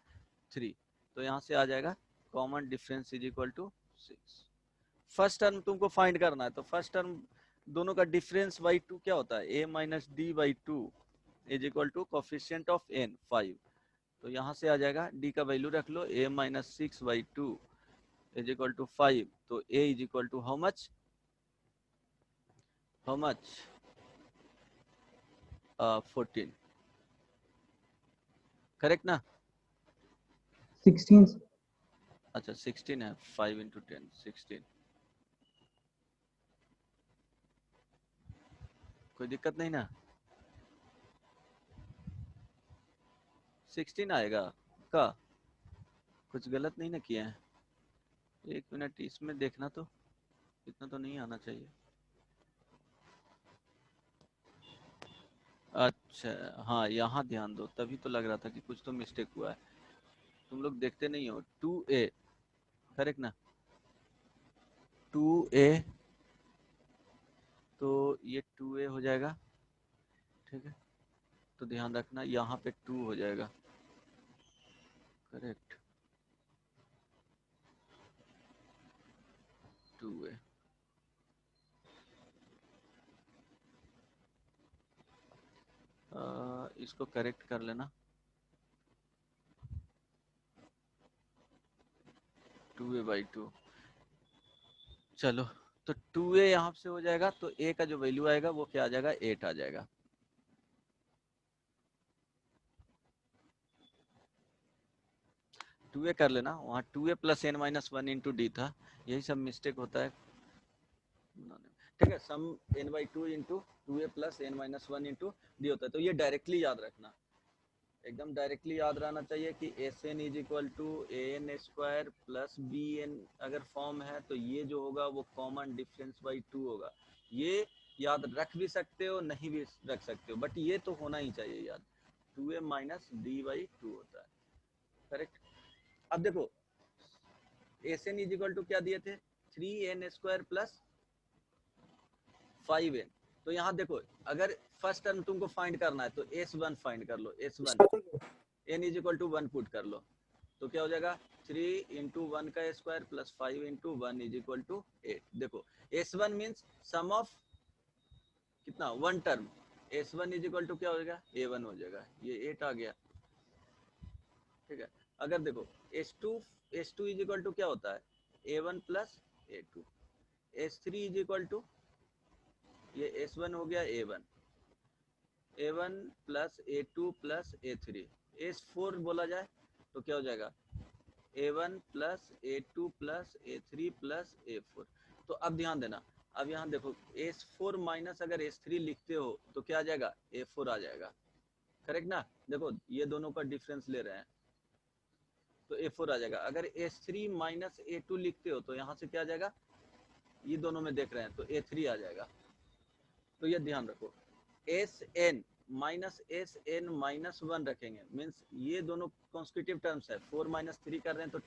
3, तो यहाँ से आ जाएगा common difference is equal to 6। First term तुमको फाइंड करना है, तो फर्स्ट टर्म दोनों का डिफरेंस बाई 2 क्या होता है, a minus D by 2 is equal to coefficient of n 5, तो यहाँ से आ जाएगा d का वैल्यू रख लो, a minus 6 by 2 is equal to 5, तो a is equal to how much, how much 14, correct ना। 16। अच्छा 16 है, 5 इंटू 10 16, कोई दिक्कत नहीं ना, 16 आएगा का, कुछ गलत नहीं ना किया है, एक मिनट इसमें देखना, तो इतना तो नहीं आना चाहिए। अच्छा हाँ यहाँ ध्यान दो, तभी तो लग रहा था कि कुछ तो मिस्टेक हुआ है, तुम लोग देखते नहीं हो। 2a, करेक्ट ना, 2a, तो ये 2a हो जाएगा, ठीक है, तो ध्यान रखना यहाँ पे 2 हो जाएगा, करेक्ट, 2a, इसको करेक्ट कर लेना, 2a बाई 2, चलो तो 2a यहाँ से हो जाएगा, तो a का जो वैल्यू आएगा वो क्या आ जाएगा, 8 आ जाएगा। टू ए कर लेना, वहाँ 2a plus n minus 1 into D था, यही सब मिस्टेक होता है, ठीक है। सम n by 2 into 2a plus n minus 1 into D होता है, तो ये डायरेक्टली याद रखना, एकदम डायरेक्टली याद रहना चाहिए कि S N is equal to A N square plus B N, अगर फॉर्म है तो ये जो होगा वो कॉमन डिफरेंस बाई 2 होगा। ये याद रख भी सकते हो, नहीं भी रख सकते हो, बट ये तो होना ही चाहिए याद, 2a माइनस d/2 होता है, करेक्ट। अब देखो Sn इज इक्वल टू क्या दिए थे, 3n² प्लस 5n। तो यहाँ देखो अगर फर्स्ट टर्म तुमको फाइंड करना है तो S1 फाइंड कर लो, S1 n is equal to 1 put कर लो, तो क्या हो जाएगा 3 इंटू 1 का square plus 5 into 1 is equal to 8। देखो S1 मीन्स सम ऑफ कितना, one term, S1 is equal to क्या हो जाएगा, A1 हो जाएगा, ये 8 आ गया, ठीक है। अगर देखो S2 इज इक्वल टू क्या होता है, A1 plus A2, S3 is equal to ये S1 हो गया A1 plus A2 plus A3, S4 बोला जाए तो क्या हो जाएगा A1 plus A2 plus A3 plus A4। तो अब ध्यान देना, अब यहाँ देखो S4 माइनस अगर S3 लिखते हो तो क्या आ जाएगा, A4 आ जाएगा, करेक्ट ना। देखो ये दोनों का डिफरेंस ले रहे हैं तो A4 आ जाएगा। अगर S3 माइनस A2 लिखते हो तो यहाँ से क्या आ जाएगा, ये दोनों में देख रहे हैं तो A3 आ जाएगा। तो ये ध्यान रखो, Sn माइनस Sn माइनस 1 रखेंगे, मीन्स ये दोनों कॉन्स्टिट्यूटिव टर्म्स है, 4 माइनस 3 कर रहे हैं तो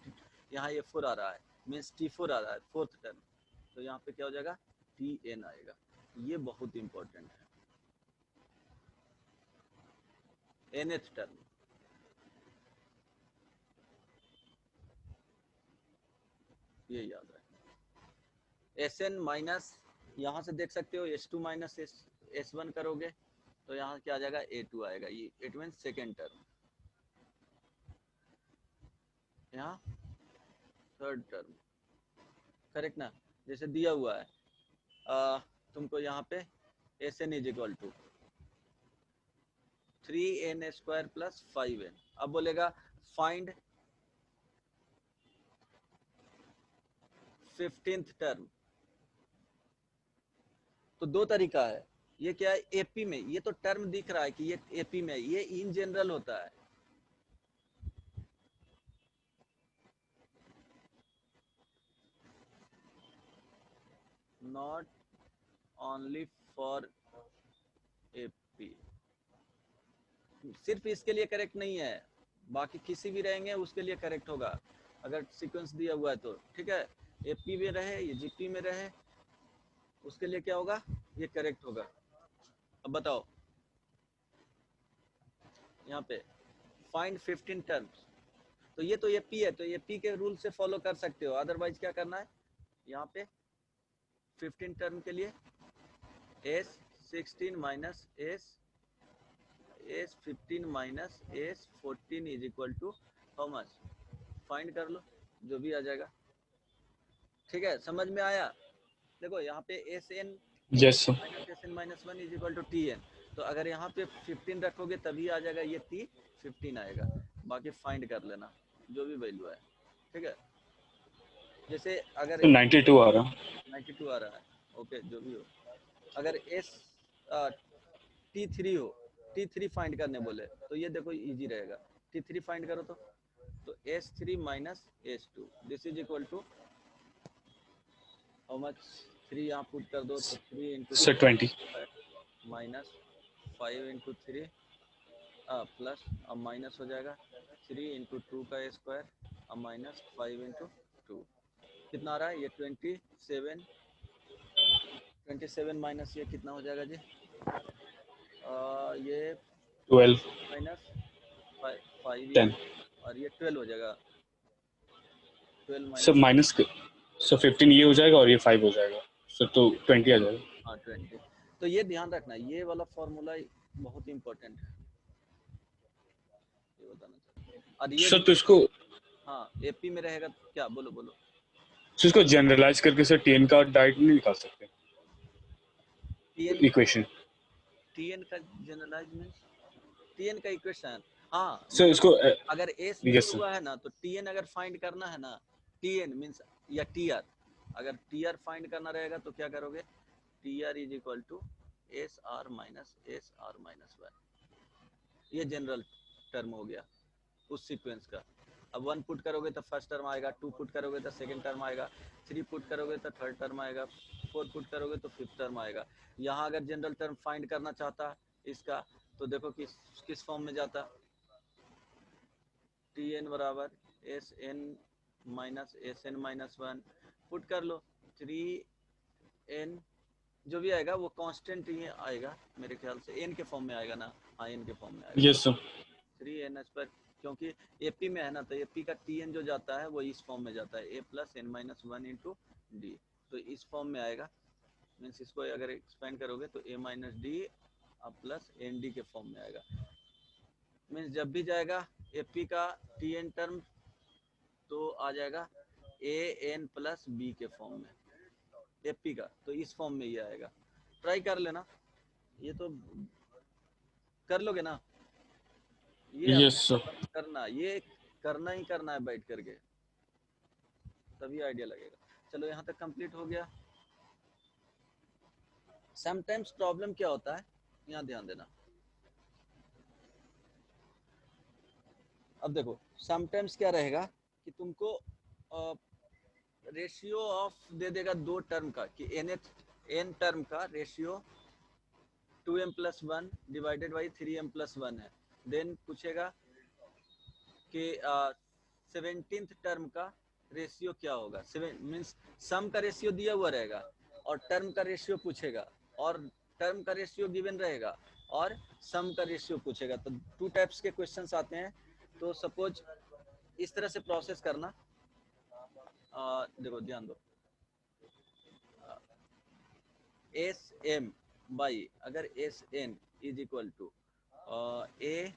यहाँ ये 4 आ रहा है, मीन्स T4 आ रहा है, फोर्थ टर्म, तो यहाँ पे क्या हो जाएगा Tn आएगा। ये बहुत इंपॉर्टेंट है, nth टर्म। ये याद रखें। Sn माइनस यहाँ से देख सकते हो S2 माइनस S1 करोगे तो यहाँ क्या आ जाएगा A2 आएगा, ये इट मीन सेकेंड टर्म, यहाँ थर्ड टर्म, करेक्ट ना। जैसे दिया हुआ है तुमको यहाँ पे Sn is equal to 3n² plus 5n। अब बोलेगा फाइंड 15th टर्म, तो दो तरीका है। ये क्या है, एपी में, ये तो टर्म दिख रहा है कि ये एपी में, ये इन जनरल होता है, नॉट ओनली फॉर एपी। सिर्फ इसके लिए करेक्ट नहीं है, बाकी किसी भी रहेंगे उसके लिए करेक्ट होगा अगर सीक्वेंस दिया हुआ है तो, ठीक है। एपी में रहे, ये जीपी में रहे, उसके लिए क्या होगा, ये करेक्ट होगा। अब बताओ यहाँ पे फाइंड 15 टर्म्स, तो ये तो एपी है तो एपी के रूल से फॉलो कर सकते हो, अदरवाइज क्या करना है, यहाँ पे 15 टर्म के लिए S16 minus S15 minus S14 is equal to how much, find कर लो, जो भी आ जाएगा, ठीक है। समझ में आया। देखो यहाँ पे Sn yes sir. Minus Sn minus 1 is equal to Tn, तो अगर यहाँ पे 15 रखोगे तभी आ जाएगा ये T15 आएगा, बाकी फाइंड कर लेना जो भी वैल्यू है, ठीक है। जैसे अगर 92 आ रहा है। 92 आ रहा है, ओके जो भी हो। अगर T3 हो, T3 फाइंड करने बोले तो ये देखो इजी रहेगा, T3 फाइंड करो तो S3 minus S2 this is equal to how much, 3 यहाँ पुट कर दो तो 3 into sir 20 minus 5 into 3 plus, अब माइनस हो जाएगा 3 इंटू 2 का स्क्वायर, अब माइनस 5 इंटू 2, कितना आ रहा है ये 27 माइनस ये कितना हो जाएगा जी, ये 12 माइनस 5 10 और ये 12 हो जाएगा, 12 सर माइनस, माइनस सर 15 ये हो जाएगा और ये 5 हो जाएगा सर, तो 20 आ जाएगा। हाँ 20। तो ये ध्यान रखना, ये वाला फॉर्मूला बहुत इंपॉर्टेंट है, ये बताना चाहता हूँ। और ये सर तो इसको हाँ एपी में रहेगा तो क्या, बोलो बोलो। सर इसको जनरलाइज करके सर टीएन का डायरेक्ट नहीं निकाल सकते इक्वेशन, टीएन का जनरलाइज मींस टीएन का इक्वेशन, हाँ सर इसको अगर एस यस हुआ है ना तो टीएन अगर फाइंड करना है ना, टीएन मींस या टीआर, अगर टीआर फाइंड करना रहेगा तो क्या करोगे, TR is equal to S R minus 1, ये जनरल टर्म हो गया उस सीक्वेंस का। अब 1 पुट करोगे तो फर्स्ट टर्म आएगा, 2 पुट करोगे तो सेकंड टर्म आएगा, 3 पुट करोगे तो थर्ड टर्म आएगा, 4 पुट करोगे तो फिफ्थ टर्म आएगा। यहाँ अगर जनरल टर्म फाइंड करना चाहता है इसका तो देखो किस फॉर्म में जाता, टी एन बराबर S N minus S N minus one, put कर लो, 3n जो भी आएगा वो कांस्टेंट ही आएगा मेरे ख्याल से, एन के फॉर्म में आएगा ना, हाँ एन के फॉर्म में आएगा, यस सर। 3n पर, क्योंकि एपी में है ना, तो एपी का टीएन जो जाता है वो इस फॉर्म में जाता है, A plus N minus one into D, तो इस फॉर्म में आएगा, मीन्स इसको अगर एक्सपेंड करोगे तो A minus D plus N D के फॉर्म में आएगा, मीन्स जब भी जाएगा एपी का टीएन टर्म तो आ जाएगा ए एन प्लस बी के फॉर्म में, एपी का तो इस फॉर्म में ही आएगा, ट्राई कर लेना, ये तो कर लोगे ना, ये यस सर। करना, ये करना ही करना है बैठ करके, तभी आइडिया लगेगा। चलो यहाँ तक कंप्लीट हो गया। समटाइम्स प्रॉब्लम क्या होता है, यहाँ ध्यान देना, अब देखो समटाइम्स क्या रहेगा कि तुमको रेशियो ऑफ दे देगा दो टर्म का, कि एन टर्म का ratio 2m plus one divided by 3m plus one है, देन पूछेगा कि 17th टर्म का रेशियो क्या होगा, मीन्स सम का रेशियो दिया हुआ रहेगा और टर्म का रेशियो पूछेगा, और टर्म का रेशियो गिवन रहेगा और सम का रेशियो पूछेगा, तो 2 टाइप्स के क्वेश्चंस आते हैं। तो सपोज इस तरह से प्रोसेस करना, देखो ध्यान दो, एस एम बाई अगर S N is equal to A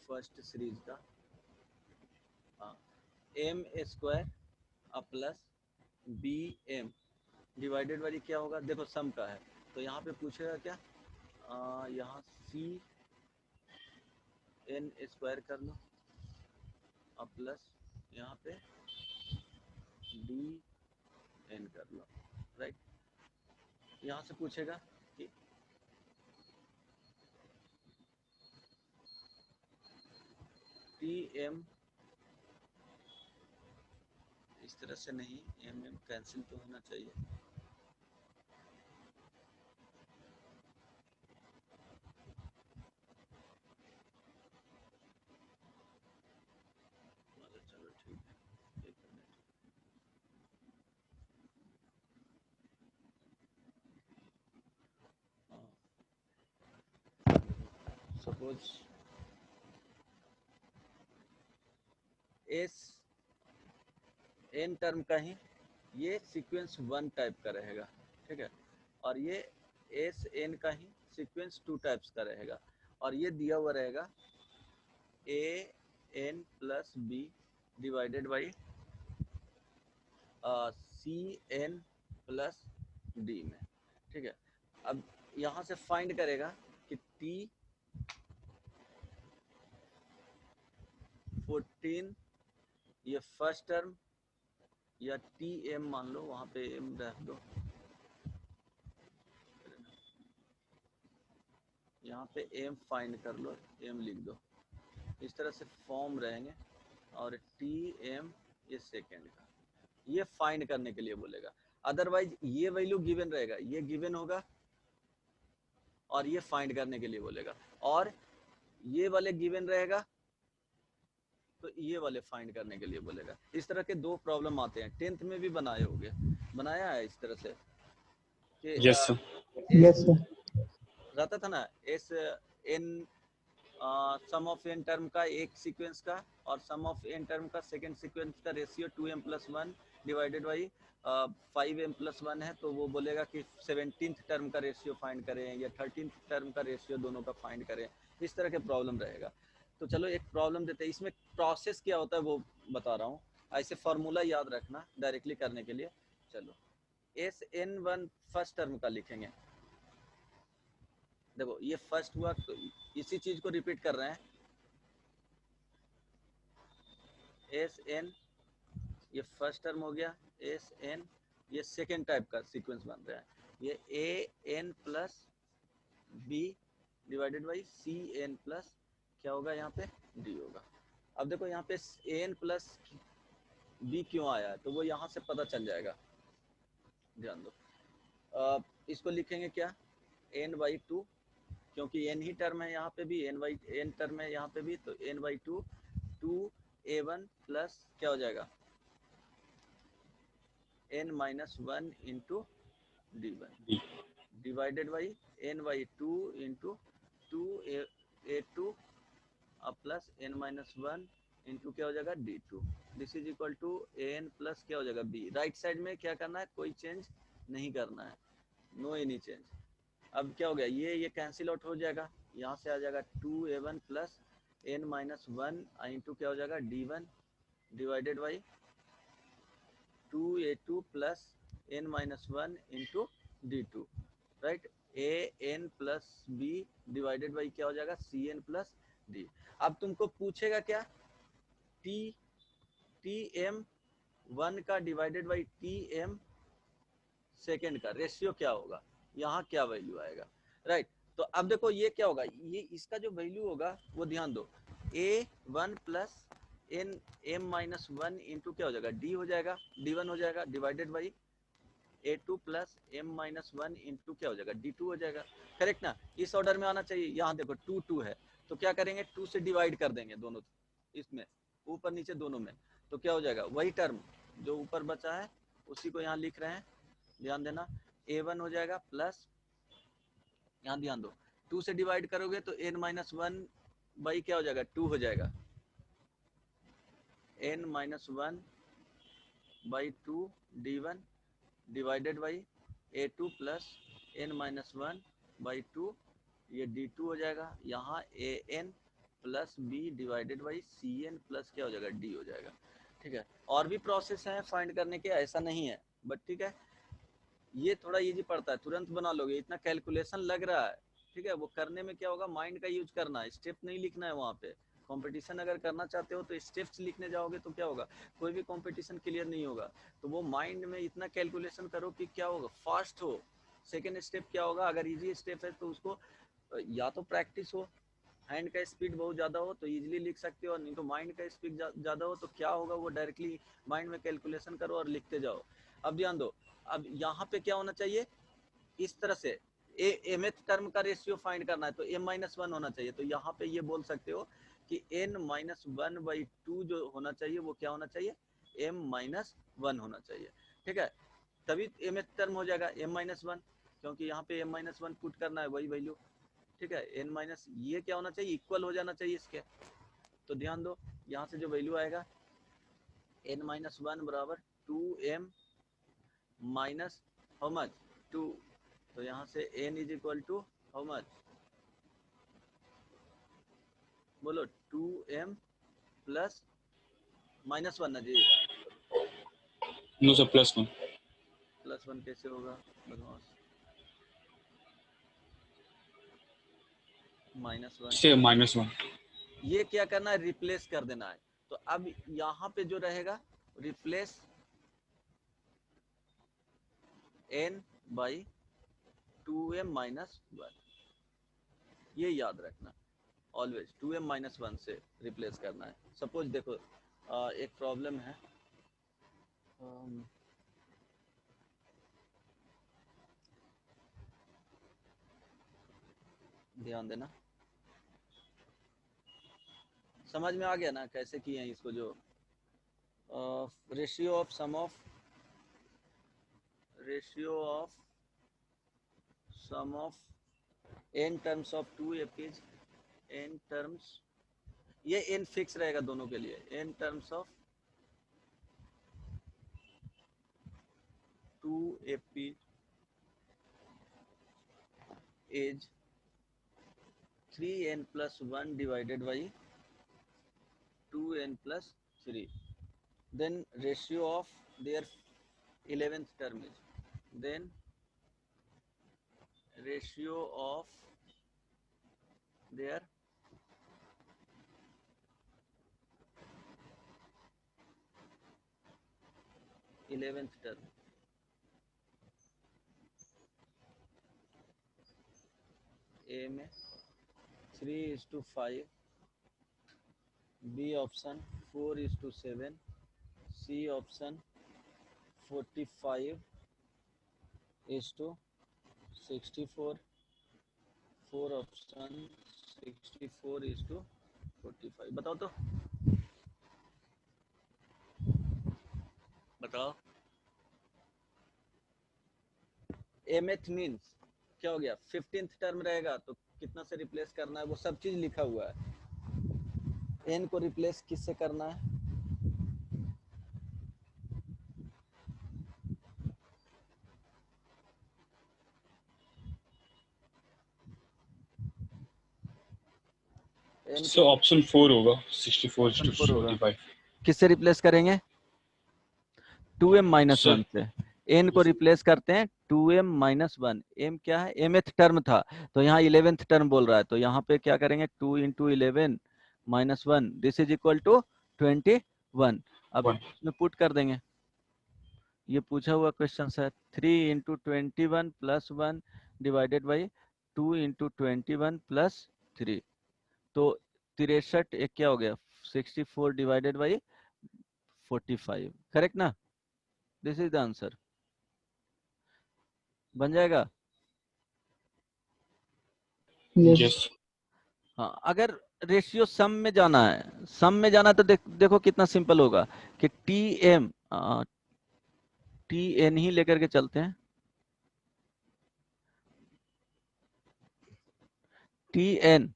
first series का M square plus B M divided by क्या होगा, देखो सम का है तो यहाँ पे पूछेगा क्या, यहाँ सी एन स्क्वायर कर लो प्लस यहाँ पे डी एन कर लो, राइट। यहाँ से पूछेगा कि टी एम, इस तरह से नहीं, एम एम कैंसिल तो होना चाहिए, चलो ठीक है, एक minute, suppose S N term का ही ये सीक्वेंस 1 टाइप का रहेगा, ठीक है, और ये एस एन का ही सीक्वेंस 2 टाइप्स का रहेगा, और ये दिया हुआ रहेगा A N plus B divided by C N plus D में, ठीक है। अब यहाँ से फाइंड करेगा कि टी 14 ये फर्स्ट टर्म या टी एम मान लो, वहां पे एम रख दो, यहाँ पे एम फाइंड कर लो, एम लिख दो, इस तरह से फॉर्म रहेंगे, और टी एम ये सेकेंड का, ये फाइंड करने के लिए बोलेगा, अदरवाइज ये वैल्यू गिवन रहेगा, ये गिवन होगा और ये फाइंड करने के लिए बोलेगा, और ये वाले गिवन रहेगा तो ये वाले फाइंड करने के लिए बोलेगा। इस तरह के 2 प्रॉब्लम आते हैं, 10th में भी बनाए होंगे, बनाया है इस तरह से कि यस सर। Yes sir. रहता था ना, S N sum of N term का एक सीक्वेंस का और सम ऑफ एन टर्म का सेकंड सीक्वेंस का ratio 2m plus one divided by 5m plus one है, तो वो बोलेगा कि 17th टर्म का रेशियो फाइंड करें या 13th टर्म का रेशियो दोनों का फाइंड करें, इस तरह के प्रॉब्लम रहेगा। तो चलो एक प्रॉब्लम देते हैं, इसमें प्रोसेस क्या होता है वो बता रहा हूँ, ऐसे फार्मूला याद रखना डायरेक्टली करने के लिए। चलो S N one first term का लिखेंगे, देखो ये फर्स्ट हुआ तो इसी चीज को रिपीट कर रहे हैं, एस एन ये फर्स्ट टर्म हो गया, एस एन ये सेकेंड टाइप का सीक्वेंस बन रहा है, ये A N plus B divided by C N plus क्या होगा यहाँ पे डी होगा। अब देखो यहाँ पे ए एन प्लस बी क्यों आया है, तो वो यहाँ से पता चल जाएगा, ध्यान दो, इसको लिखेंगे क्या, n/2, क्योंकि n ही टर्म है यहाँ पे भी, n टर्म है यहाँ पे भी, तो n/2 2a1 प्लस क्या हो जाएगा n-1 into d1 divided by n/2 into 2a2 plus n-1 into क्या हो जाएगा d2। This is equal to an plus क्या हो जाएगा b। राइट साइड में क्या करना है, कोई चेंज नहीं करना है, नो एनी चेंज। अब क्या हो गया, ये कैंसिल आउट हो जाएगा, यहाँ से आ जाएगा 2a1 प्लस n-1 इंटू क्या हो जाएगा d1 divided by 2a2 plus n-1 into d2, right. an plus b divided by क्या हो जाएगा cn प्लस d। अब तुमको पूछेगा क्या, tm1 का डिवाइडेड बाई tm सेकेंड का रेशियो क्या होगा, यहाँ क्या वैल्यू आएगा, राइट। तो अब देखो ये क्या होगा, ये इसका जो वैल्यू होगा वो ध्यान दो, a1 प्लस m-1 इंटू क्या हो जाएगा d हो जाएगा, d1 हो जाएगा divided by a2 plus m-1 into क्या हो जाएगा d2 हो जाएगा, करेक्ट ना। इस ऑर्डर में आना चाहिए। यहाँ देखो 2 2 है तो क्या करेंगे 2 से डिवाइड कर देंगे दोनों, इसमें ऊपर नीचे दोनों में, तो क्या हो जाएगा वही टर्म जो ऊपर बचा है उसी को यहाँ लिख रहे हैं, ध्यान देना। a1 हो जाएगा प्लस, यहाँ ध्यान दो 2 से डिवाइड करोगे तो n-1 बाई क्या हो जाएगा 2 हो जाएगा, n-1 by 2 d1 divided by a2 plus n-1 by 2, ये d2 हो जाएगा, यहाँ an plus b divided by cn plus क्या हो जाएगा d हो जाएगा, ठीक है। और भी प्रोसेस है फाइंड करने के, ऐसा नहीं है, बट ठीक है ये थोड़ा इजी पड़ता है, तुरंत बना लोगे, इतना कैलकुलेशन लग रहा है, ठीक है। वो करने में क्या होगा, माइंड का यूज करना है, स्टेप नहीं लिखना है वहाँ पे। कंपटीशन अगर करना चाहते हो तो स्टेप्स लिखने जाओगे तो क्या होगा, कोई भी कंपटीशन क्लियर नहीं होगा। तो वो माइंड में इतना कैलकुलेशन करो कि क्या होगा, फास्ट हो। सेकेंड स्टेप क्या होगा, अगर इजी स्टेप है तो उसको या तो प्रैक्टिस हो, हैंड का स्पीड बहुत ज़्यादा हो तो इजीली लिख सकते हो, नहीं तो माइंड का स्पीड ज़्यादा हो तो क्या होगा, वो डायरेक्टली माइंड में कैलकुलेशन करो और लिखते जाओ। अब ध्यान दो, अब यहाँ पे क्या होना चाहिए, इस तरह से mth टर्म का रेशियो फाइंड करना है तो m-1 होना चाहिए, तो यहाँ पे ये बोल सकते हो कि n-1/2 जो होना चाहिए वो क्या होना चाहिए, m-1 होना चाहिए, ठीक है। तभी mth टर्म हो जाएगा m-1, क्योंकि यहाँ पे m-1 पुट करना है वही वैल्यू, ठीक है। n- ये क्या होना चाहिए, इक्वल हो जाना चाहिए इसके। तो ध्यान दो यहाँ से जो वैल्यू आएगा n-1 बराबर 2m माइनस हाउ मच 2, तो यहाँ से n is equal to how much, बोलो 2m प्लस -1 ना जी, नो सर +1 +1 कैसे होगा बदमाश, -1 से -1 ये क्या करना है, रिप्लेस कर देना है। तो अब यहाँ पे जो रहेगा रिप्लेस n बाई 2m-1, ये याद रखना, ऑलवेज 2m-1 से रिप्लेस करना है। सपोज देखो एक प्रॉब्लम है, ध्यान देना, समझ में आ गया ना कैसे किए हैं इसको, जो ratio of sum of n terms of 2 APs, n terms, ये n फिक्स रहेगा दोनों के लिए, n terms of 2 APs is 3n plus 1 divided by 2n plus 3, then ratio of their 11th term is, then ratio of their 11th term, A में 3:5, B option 4:7, C option 45, is to 64, 4 option 64 is to 45। बताओ तो, बताओ। mth means क्या हो गया, 15th term रहेगा तो कितना से रिप्लेस करना है वो सब चीज लिखा हुआ है। n को रिप्लेस किससे करना है? n सर को ऑप्शन 4 होगा, 64 ऑप्शन to 4 होगा। 45। किससे रिप्लेस करेंगे? 2m माइनस सर 1 से। n को रिप्लेस करते हैं 2m माइनस 1। m क्या है? mth टर्म था, तो यहाँ 11th टर्म बोल रहा है, तो यहाँ पे क्या करेंगे, 2 into 11 minus 1, this is equal to 21। अब 1 इसमें पुट कर देंगे, ये पूछा हुआ क्वेश्चन है। 3 into 21 plus 1 divided by 2 into 21 plus 3, तो 63 एक क्या हो गया, 64 डिवाइडेड बाई 45। करेक्ट ना? This is the answer. बन जाएगा। यस। यस। हाँ, अगर रेशियो सम में जाना है, सम में जाना है तो देखो कितना सिंपल होगा कि टी एन ही लेकर के चलते हैं। टी एन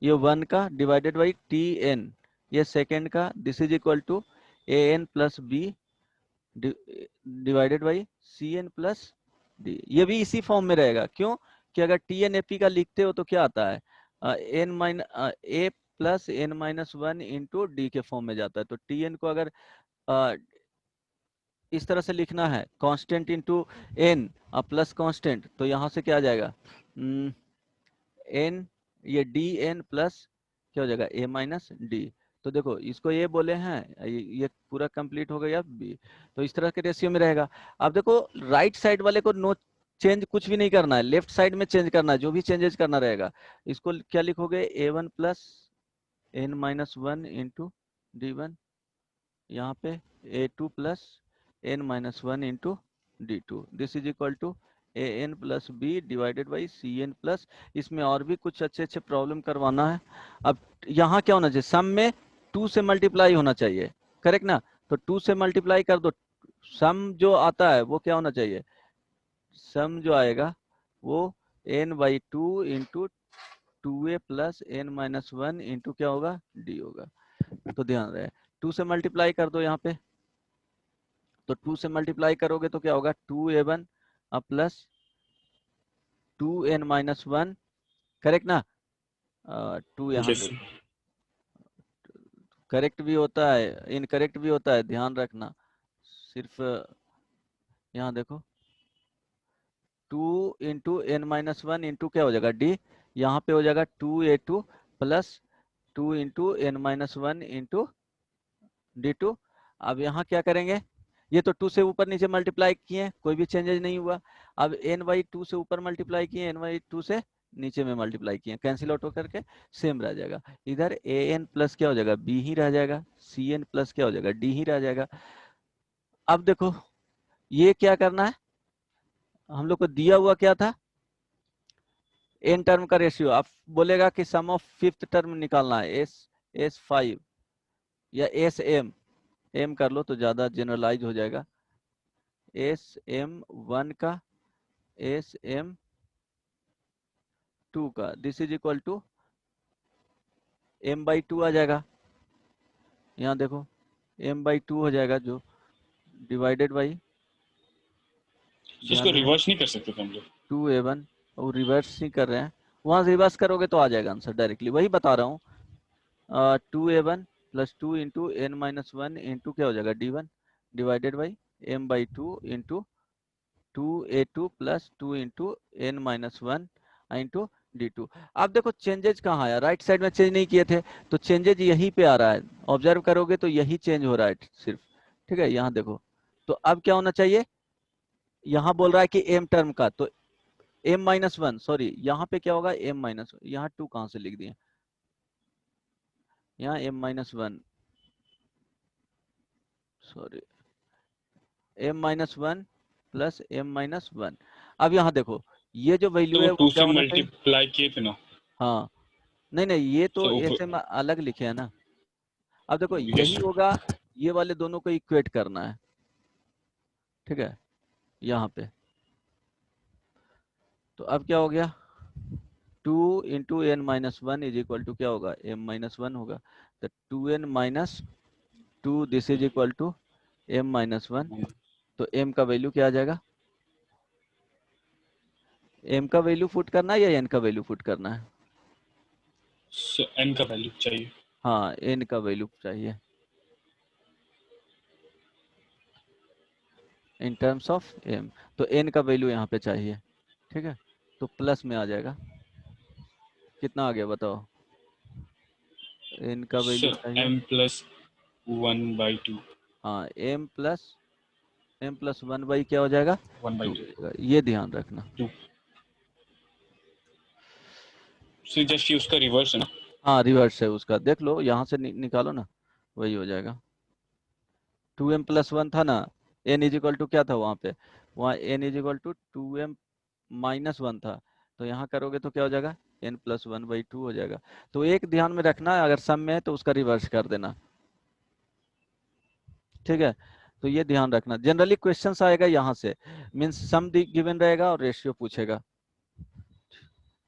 ये 1 का डिवाइडेड बाई टी एन ये सेकेंड का, this is equal to A N plus B divided by C N plus D. ये भी इसी फॉर्म में रहेगा, क्यों कि अगर टी एन एपी का लिखते हो तो क्या आता है, n minus a plus N minus 1 into d के फॉर्म में जाता है। तो टी एन को अगर इस तरह से लिखना है, constant into N plus constant, तो यहाँ से क्या आ जाएगा, एन ये डी एन प्लस क्या हो जाएगा, ए माइनस डी। तो देखो इसको ये बोले हैं, ये पूरा कंप्लीट हो गया बी, तो इस तरह के रेशियो में रहेगा। अब देखो राइट साइड वाले को नो चेंज कुछ भी नहीं करना है, लेफ्ट साइड में चेंज करना है, जो भी चेंजेस करना रहेगा। इसको क्या लिखोगे, a one plus N minus 1 into d one, यहाँ पे a two plus N minus 1 into d two, this is equal to A N plus B divided by C N plus. इसमें और भी कुछ अच्छे अच्छे प्रॉब्लम करवाना है। अब यहाँ क्या होना चाहिए, सम में 2 से मल्टीप्लाई होना चाहिए, करेक्ट ना? तो 2 से मल्टीप्लाई कर दो, सम जो आता है वो क्या होना चाहिए, सम जो आएगा वो N by two into 2a plus N minus 1 into क्या होगा, डी होगा। तो ध्यान रहे 2 से मल्टीप्लाई कर दो यहाँ पे, तो 2 से मल्टीप्लाई करोगे तो क्या होगा, 2a1 plus 2n minus 1, correct ना? 2 यहाँ यस। देखो, करेक्ट भी होता है इनकरेक्ट भी होता है, ध्यान रखना। सिर्फ यहाँ देखो 2 इंटू एन माइनस 1 इंटू क्या हो जाएगा, डी। यहाँ पे हो जाएगा 2a2 plus 2 into N minus 1 into d2। अब यहाँ क्या करेंगे, ये तो 2 से ऊपर नीचे मल्टीप्लाई किए, कोई भी चेंजेस नहीं हुआ। अब n बाई 2 से ऊपर मल्टीप्लाई किए, n बाई 2 से नीचे में मल्टीप्लाई किए, कैंसिल आउट होकर के सेम रह जाएगा। इधर ए एन प्लस क्या हो जाएगा, बी ही रह जाएगा, सी एन प्लस क्या हो जाएगा, डी ही रह जाएगा। अब देखो ये क्या करना है, हम लोग को दिया हुआ क्या था, एन टर्म का रेशियो। आप बोलेगा कि सम ऑफ फिफ्थ टर्म निकालना है, एस 5 या एस एम कर लो तो ज्यादा जनरलाइज हो जाएगा। एस एम 1 का एस एम 2 का, this is equal to M by 2 आ जाएगा। यहाँ देखो एम बाई 2 हो जाएगा, जो डिवाइडेड बाई, तो इसको रिवर्स नहीं कर सकते थे हम लोग? 2a1, और रिवर्स नहीं कर रहे हैं, वहां रिवर्स करोगे तो आ जाएगा आंसर डायरेक्टली, वही बता रहा हूँ। 2a1 plus 2 into N minus 1 into क्या हो जाएगा, d1 divided by M by 2 into 2a2 plus 2 into N minus 1 into d2। अब देखो चेंजेज कहाँ आया, राइट साइड में चेंज नहीं किए थे, तो चेंजेज यहीं पे आ रहा है, ऑब्जर्व करोगे तो यही चेंज हो रहा है सिर्फ, ठीक है? यहाँ देखो, तो अब क्या होना चाहिए, यहाँ बोल रहा है कि एम टर्म का, तो एम माइनस 1, सॉरी यहाँ पे क्या होगा, एम माइनस, यहाँ 2 कहाँ से लिख दिए, यहाँ M minus 1, sorry M minus 1 plus m minus 1। अब यहाँ देखो ये जो तो वैल्यू वो है वो 2 क्या से होना चाहिए? मल्टीप्लाई किए थे ना। हाँ नहीं नहीं, ये तो तो ऐसे में अलग लिखे है ना। अब देखो यस यही होगा, ये वाले दोनों को इक्वेट करना है, ठीक है, यहाँ पे। तो अब क्या हो गया, 2 into N minus one is equal to क्या होगा, m माइनस 1 होगा। तो 2n minus 2 this is equal to m minus 1। तो m का वैल्यू क्या आ जाएगा, m का वैल्यू पुट करना है या n का वैल्यू पुट करना है? n का वैल्यू चाहिए। हाँ n का वैल्यू चाहिए इन टर्म्स ऑफ m। तो n का वैल्यू यहाँ पे चाहिए, ठीक है। तो प्लस में आ जाएगा, कितना आ गया बताओ, n का वैल्यू चाहिए। m प्लस 1/2 हाँ m प्लस 1 क्या हो जाएगा, 1/2 ये ध्यान रखना। 2। सो जस्ट यूज का रिवर्स है ना। हाँ रिवर्स है उसका, देख लो यहाँ से निकालो ना, वही हो जाएगा। 2m प्लस 1 था ना, n इज इक्वल टू क्या था वहाँ पे, वहाँ n is equal to 2m minus 1 था। तो यहाँ करोगे तो क्या हो जाएगा, n प्लस 1/2 हो जाएगा। तो एक ध्यान में रखना है, अगर सम में है तो उसका रिवर्स कर देना, ठीक है। तो ये ध्यान रखना, जनरली क्वेश्चंस आएगा यहाँ से, मीन्स सम गिवन रहेगा और रेशियो पूछेगा।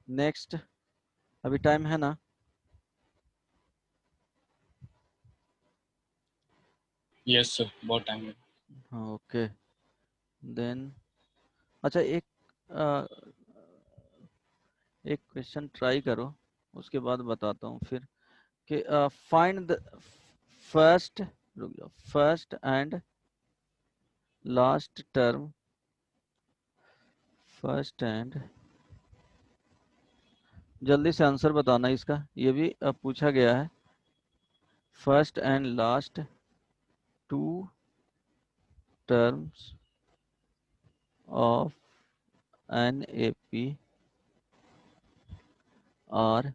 नेक्स्ट, अभी टाइम है ना? यस सर, बहुत टाइम है। हाँ ओके देन, अच्छा एक क्वेश्चन ट्राई करो, उसके बाद बताता हूँ फिर कि फाइंड द फर्स्ट, रुक जाओ, first and last term, first and, जल्दी से आंसर बताना इसका, ये भी पूछा गया है। First and last 2 terms of an AP are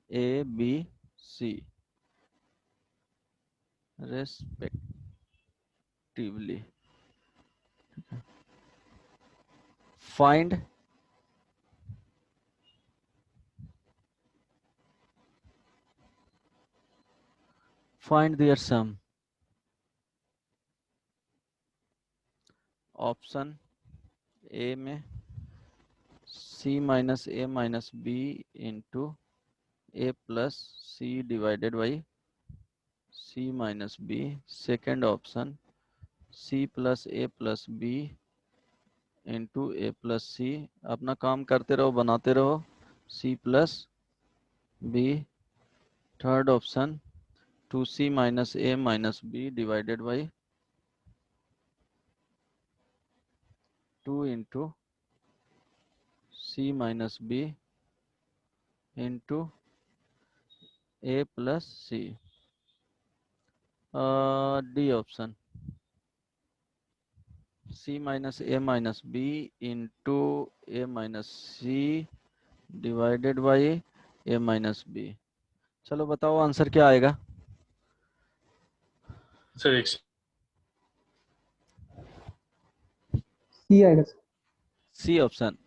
ABC respectively. Find their sum. Option A में c minus a minus b into a plus c divided by c minus b। Second option c plus a plus b into a plus c। अपना काम करते रहो, बनाते रहो, c plus b। Third option 2c minus a minus b divided by 2 into c minus b into a plus c। D option c minus a minus b into a minus c divided by a minus b। चलो बताओ answer क्या आएगा। Sir एक सी आएगा sir. C option,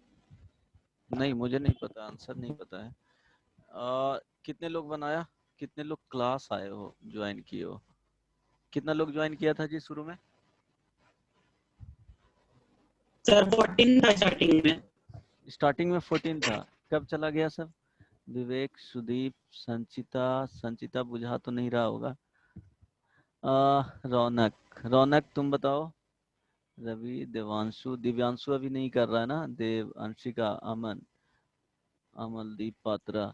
नहीं मुझे नहीं पता, आंसर नहीं पता है। कितने लोग बनाया, कितने लोग क्लास आए हो, ज्वाइन किए हो, कितना लोग ज्वाइन किया था जी शुरू में? सर 14 था स्टार्टिंग में। स्टार्टिंग में 14 था, कब चला गया सब? विवेक, सुदीप, संचिता, संचिता बुझा तो नहीं रहा होगा। रौनक, रौनक तुम बताओ। रवि, देवांशु, दिव्यांशु अभी नहीं कर रहा है ना, देव, अंशिका, अमन, अमलदीप पात्रा।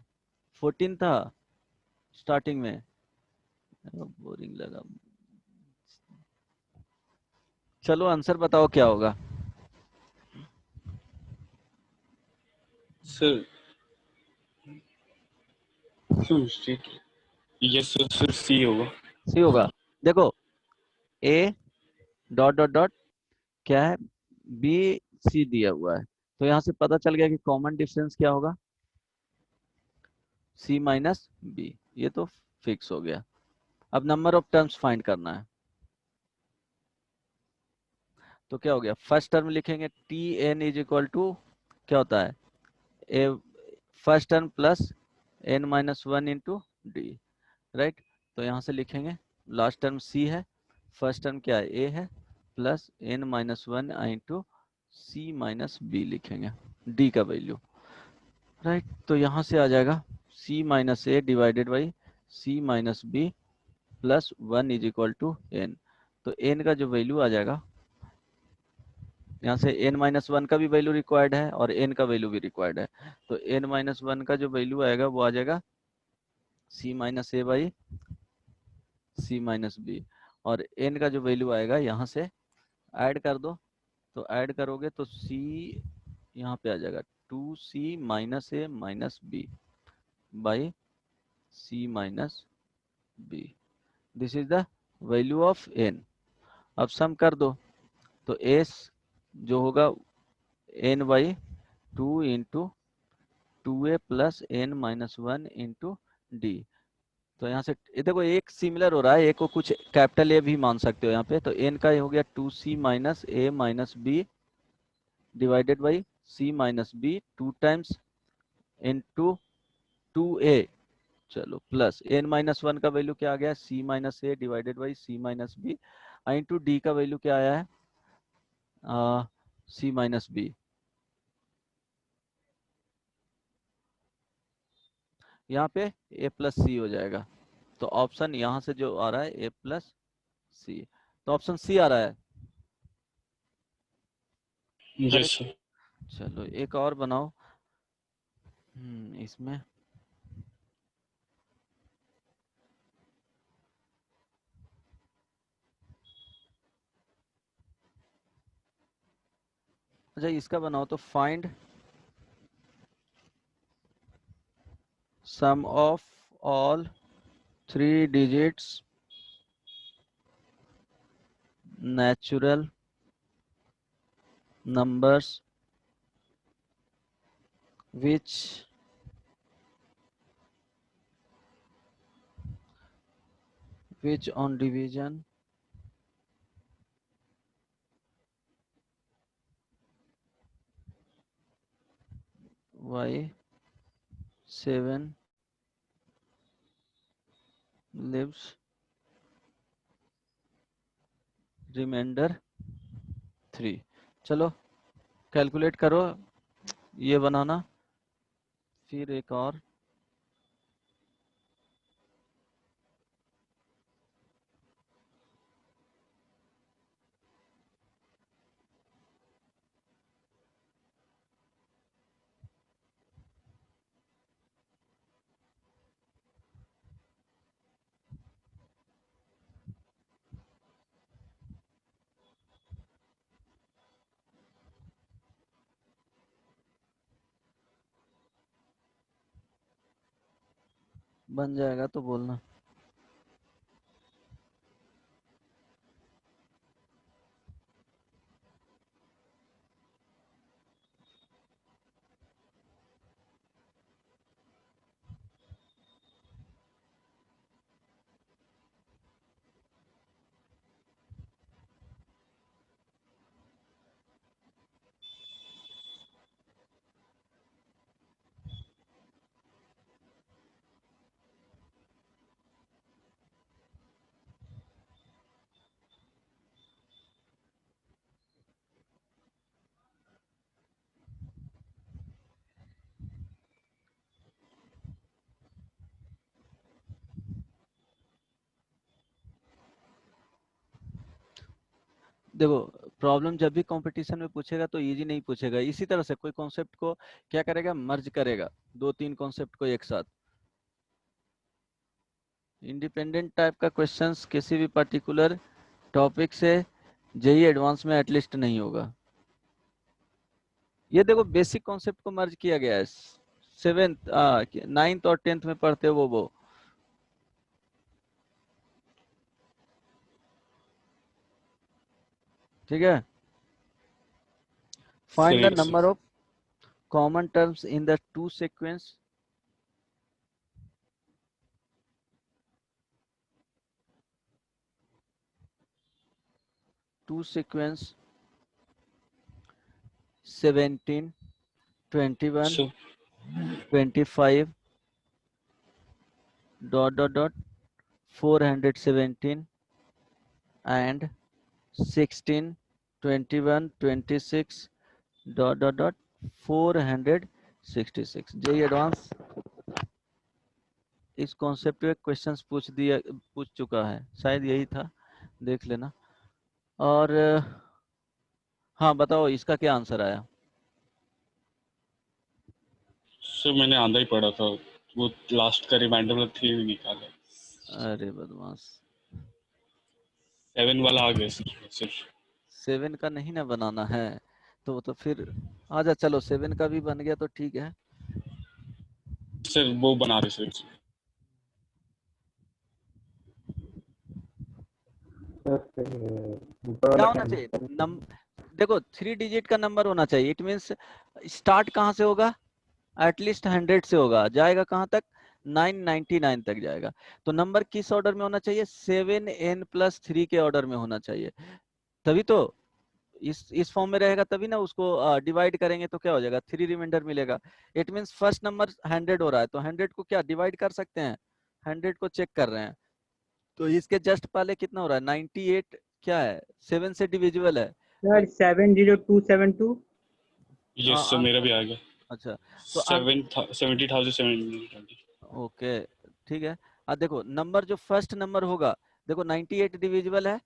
14 था स्टार्टिंग में, बोरिंग लगा। चलो आंसर बताओ क्या होगा। सर यस सर, सी होगा। सी होगा। देखो ए डॉट डॉट डॉट क्या है, बी सी दिया हुआ है, तो यहाँ से पता चल गया कि कॉमन डिफरेंस क्या होगा, सी माइनस बी, ये तो फिक्स हो गया। अब नंबर ऑफ टर्म्स फाइंड करना है। तो क्या हो गया, फर्स्ट टर्म लिखेंगे t n is equal to क्या होता है, a first term plus N minus one into d, right. तो यहाँ से लिखेंगे लास्ट टर्म सी है, फर्स्ट टर्म क्या है, ए है, plus N minus one into c minus b लिखेंगे, डी का वैल्यू, राइट। तो यहाँ से आ जाएगा c minus a divided by C minus b plus one is equal to n. तो एन का जो वैल्यू आ जाएगा, यहाँ से एन माइनस वन का भी वैल्यू रिक्वायर्ड है और एन का वैल्यू भी रिक्वायर्ड है। तो एन माइनस वन का जो वैल्यू आएगा वो आ जाएगा c minus a by C minus b, और एन का जो वैल्यू आएगा यहाँ से ऐड कर दो, तो ऐड करोगे तो सी यहाँ पे आ जाएगा two C minus A minus B by C minus B, this is the value of N. अब सम कर दो तो एस जो होगा N by two into two A plus N minus one into D. तो यहाँ से ये देखो एक सिमिलर हो रहा है, एक को कुछ कैपिटल ए भी मान सकते हो यहाँ पे। तो एन का ये हो गया two C minus A minus b divided by C minus b two times into two a, चलो प्लस एन माइनस वन का वैल्यू क्या आ गया, c minus a divided by C minus b into d का value क्या आया है, सी minus B. यहाँ पे ए प्लस सी हो जाएगा। तो ऑप्शन यहाँ से जो आ रहा है ए प्लस सी, तो ऑप्शन सी आ रहा है। Yes sir. चलो एक और बनाओ इसमें, अच्छा इसका बनाओ तो find sum of all 3 digits natural numbers which on division y 7 lives remainder 3। चलो कैलकुलेट करो ये बनाना, फिर एक और बन जाएगा तो बोलना। देखो प्रॉब्लम जब भी कंपटीशन में पूछेगा तो इजी नहीं पूछेगा, इसी तरह से कोई कॉन्सेप्ट को क्या करेगा, मर्ज करेगा दो तीन कॉन्सेप्ट को एक साथ। इंडिपेंडेंट टाइप का क्वेश्चंस किसी भी पर्टिकुलर टॉपिक से जेई एडवांस में एटलीस्ट नहीं होगा। ये देखो बेसिक कॉन्सेप्ट को मर्ज किया गया है, सेवेंथ नाइन्थ और टेंथ में पढ़ते हो वो ठीक है। Find the correct sir. Number of common terms in the two sequence 17, 21, So 25 dot 417 and 16, 21, 26 dot 466। JEE advance इस कॉन्सेप्ट पे क्वेश्चंस पूछ चुका है, शायद यही था, देख लेना। और हाँ बताओ इसका क्या आंसर आया? सर मैंने आंधा ही पढ़ा था, वो लास्ट का रिमाइंडर वाला थ्री निकाला। अरे बदमाश, 7 वाला आ गया सर। 7 का नहीं ना बनाना है तो फिर आजा, चलो 7 का भी बन गया तो ठीक है। सर वो बना रहे सर। क्या होना चाहिए? देखो 3 डिजिट का नंबर होना चाहिए। इट मींस स्टार्ट कहाँ से होगा? एटलीस्ट 100 से होगा, जाएगा कहाँ तक? 999 तक जाएगा। तो नंबर किस ऑर्डर में होना चाहिए? 7n+3 के ऑर्डर में होना चाहिए। तभी तो इस फॉर्म में रहेगा, तभी ना उसको डिवाइड करेंगे तो क्या हो जाएगा? 3 रिमाइंडर मिलेगा। इट मींस फर्स्ट नंबर 100 हो रहा है, तो 100 को क्या डिवाइड कर सकते हैं? 100 को चेक कर रहे हैं, तो इसके जस्ट पहले कितना हो रहा है? 98 क्या है? 7 से डिविजिबल है। सर 70272। यस सर मेरा भी आ गया। अच्छा तो 70,720। ओके ठीक है। अब देखो नंबर जो फर्स्ट नंबर होगा, देखो 98 डिविजिबल है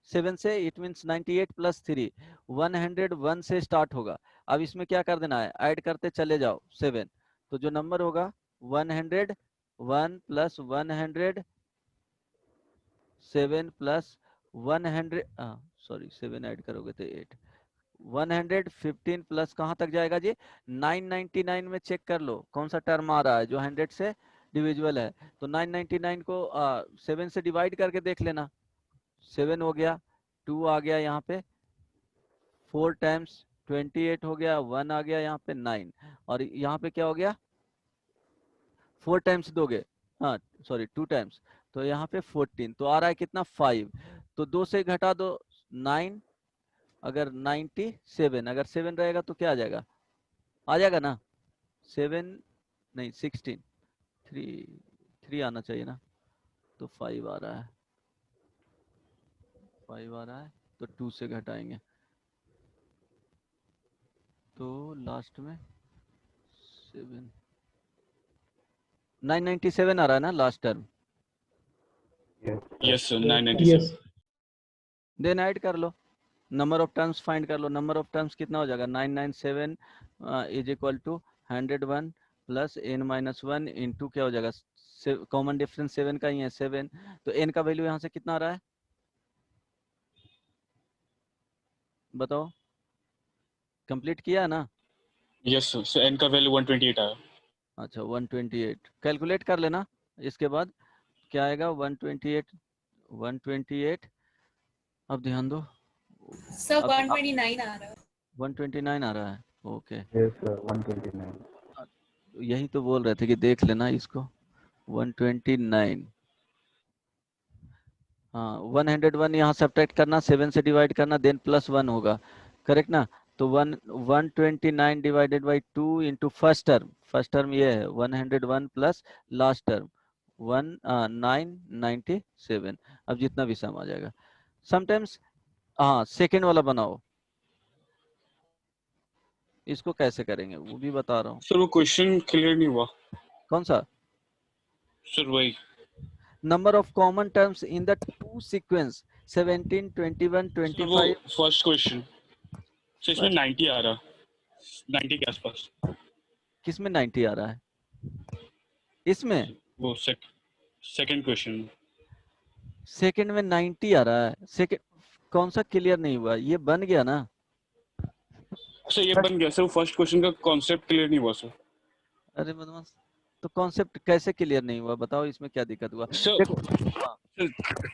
7 से, इट मींस 98 + 3 101 से स्टार्ट होगा। अब इसमें क्या कर देना है? ऐड करते चले जाओ 7, तो जो नंबर होगा 101 + 100 7 + 100 सॉरी 7 ऐड करोगे तो 8 115 प्लस कहाँ तक जाएगा जी? 999 में चेक कर लो कौन सा टर्म आ रहा है जो 100 से डिविजिबल है। तो 999 को 7 से डिवाइड करके देख लेना। 7 हो गया, 2 आ गया यहाँ पे, 4 टाइम्स 28 हो गया, 1 आ गया यहाँ पे 9, और यहाँ पे क्या हो गया? 4 टाइम्स दोगे, हाँ सॉरी 2 टाइम्स, तो यहाँ पे 14, तो आ रहा है कितना? 5। तो 2 से घटा दो 9, अगर 97, अगर 7 रहेगा तो क्या आ जाएगा? आ जाएगा ना? 7 नहीं 16, 3 आना चाहिए ना, तो 5 आ रहा है, 5 आ रहा है, तो 2 से घटाएंगे तो लास्ट में 7 997 आ रहा है ना last term. Yes sir 997। Then add कर लो, नंबर ऑफ टर्म्स फाइंड कर लो। नंबर ऑफ टर्म्स कितना हो जाएगा? 997 = 101 + n-1 इंटू क्या हो जाएगा? कॉमन डिफरेंस 7 का ही है 7, तो n का वैल्यू यहाँ से कितना आ रहा है बताओ? कंप्लीट किया ना? यस सर एन का वैल्यू 128 आया। अच्छा 128 कैलकुलेट कर लेना, इसके बाद क्या आएगा? 128 अब ध्यान दो सर अब 129 आ रहा है। 129 आ रहा है, ओके। Yes sir 129। यही तो बोल रहे थे कि देख लेना इसको। 129, हाँ 101 यहाँ सब्ट्रैक्ट करना, 7 से डिवाइड करना, देन +1 होगा, करेक्ट ना? तो 129 divided by 2 into first term ये है 101 प्लस लास्ट टर्म 997। अब जितना भी सम आ जाएगा। समटाइम्स हाँ सेकेंड वाला बनाओ, इसको कैसे करेंगे वो भी बता रहा हूँ। सर वो क्वेश्चन क्लियर नहीं हुआ। कौन सा? सर वही number of common terms in the 2 sequence 17, 21, sir वो 25। फर्स्ट क्वेश्चन सर इसमें 90 आ रहा, 90 के आसपास। किसमें 90 आ रहा है? इसमें वो सेकंड क्वेश्चन सेकंड में 90 आ रहा है। सेकंड कौन सा क्लियर नहीं हुआ? ये बन गया ना? सर ये बन गया सर, वो फर्स्ट क्वेश्चन का कॉन्सेप्ट क्लियर नहीं हुआ सर। अरे बदमाश, तो कॉन्सेप्ट कैसे क्लियर नहीं हुआ बताओ? इसमें क्या दिक्कत हुआ? सर देखो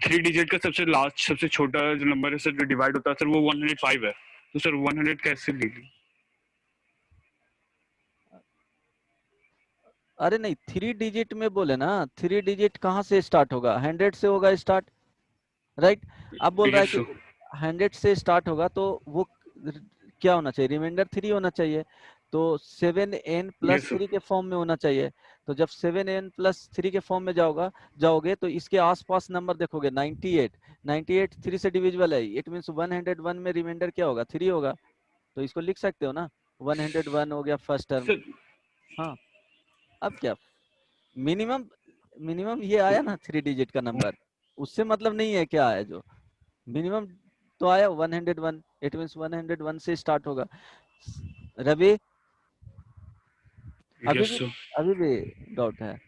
3 डिजिट का सबसे लास्ट सबसे छोटा जो नंबर है सर जो डिवाइड होता है सर वो 105 है, तो सर 100 कैसे ले ली? अरे नहीं 3 डिजिट में बोले ना, 3 डिजिट कहाँ से स्टार्ट होगा? 100 से होगा स्टार्ट, राइट? अब बोल रहा है कि 100 से स्टार्ट होगा, तो वो क्या होना चाहिए, रिमाइंडर 3 होना चाहिए। तो 7n प्लस Yes, sir. 3 के फॉर्म में होना चाहिए। तो जब 7n प्लस 3 के फॉर्म में जाओगे तो इसके आसपास नंबर देखोगे 98। 98 3 से डिविजिबल है, इट मीन्स 101 में रिमाइंडर क्या होगा, 3 होगा। तो इसको लिख सकते हो ना, 101 हो गया फर्स्ट टर्म। Sir, हाँ, अब क्या, मिनिमम मिनिमम ये आया ना 3 डिजिट का नंबर, उससे मतलब नहीं है क्या है, जो मिनिमम तो आया 101, इट मीन्स 101 से स्टार्ट होगा। रवि, अभी yes, भी sir. अभी भी डाउट है?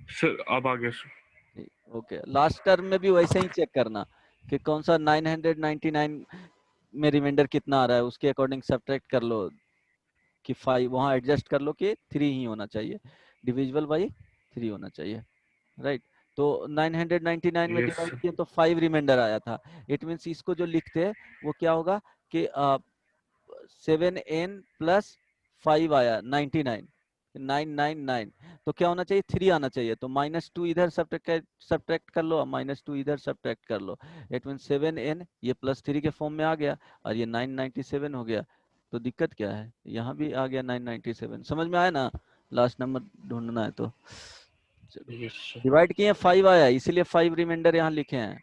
Sir, अब आ गया sir. ओके, लास्ट टर्म में भी वैसे ही चेक करना कि कौन सा 999 में रिमाइंडर कितना आ रहा है, उसके अकॉर्डिंग सब्ट्रैक्ट कर लो कि 5 वहाँ एडजस्ट कर लो कि 3 ही होना चाहिए, डिविजिबल बाई 3 होना चाहिए, राइट। तो 999 में Yes, डिवाइड sir. किए तो 5 रिमाइंडर आया था। इट मीन्स इसको जो लिखते हैं वो क्या होगा कि 7n प्लस 5 आया 99, 999, तो क्या होना चाहिए, 3 आना चाहिए। तो -2 इधर सब्ट्रैक्ट कर लो, -2 इधर सब्ट्रैक्ट कर लो। इट मीन 7n ये +3 के फॉर्म में आ गया और ये 997 हो गया। तो दिक्कत क्या है, यहाँ भी आ गया 997। समझ में आया ना, लास्ट नंबर ढूंढना है तो Yes, sir. डिवाइड किए 5 आया, इसीलिए 5 रिमाइंडर यहाँ लिखे हैं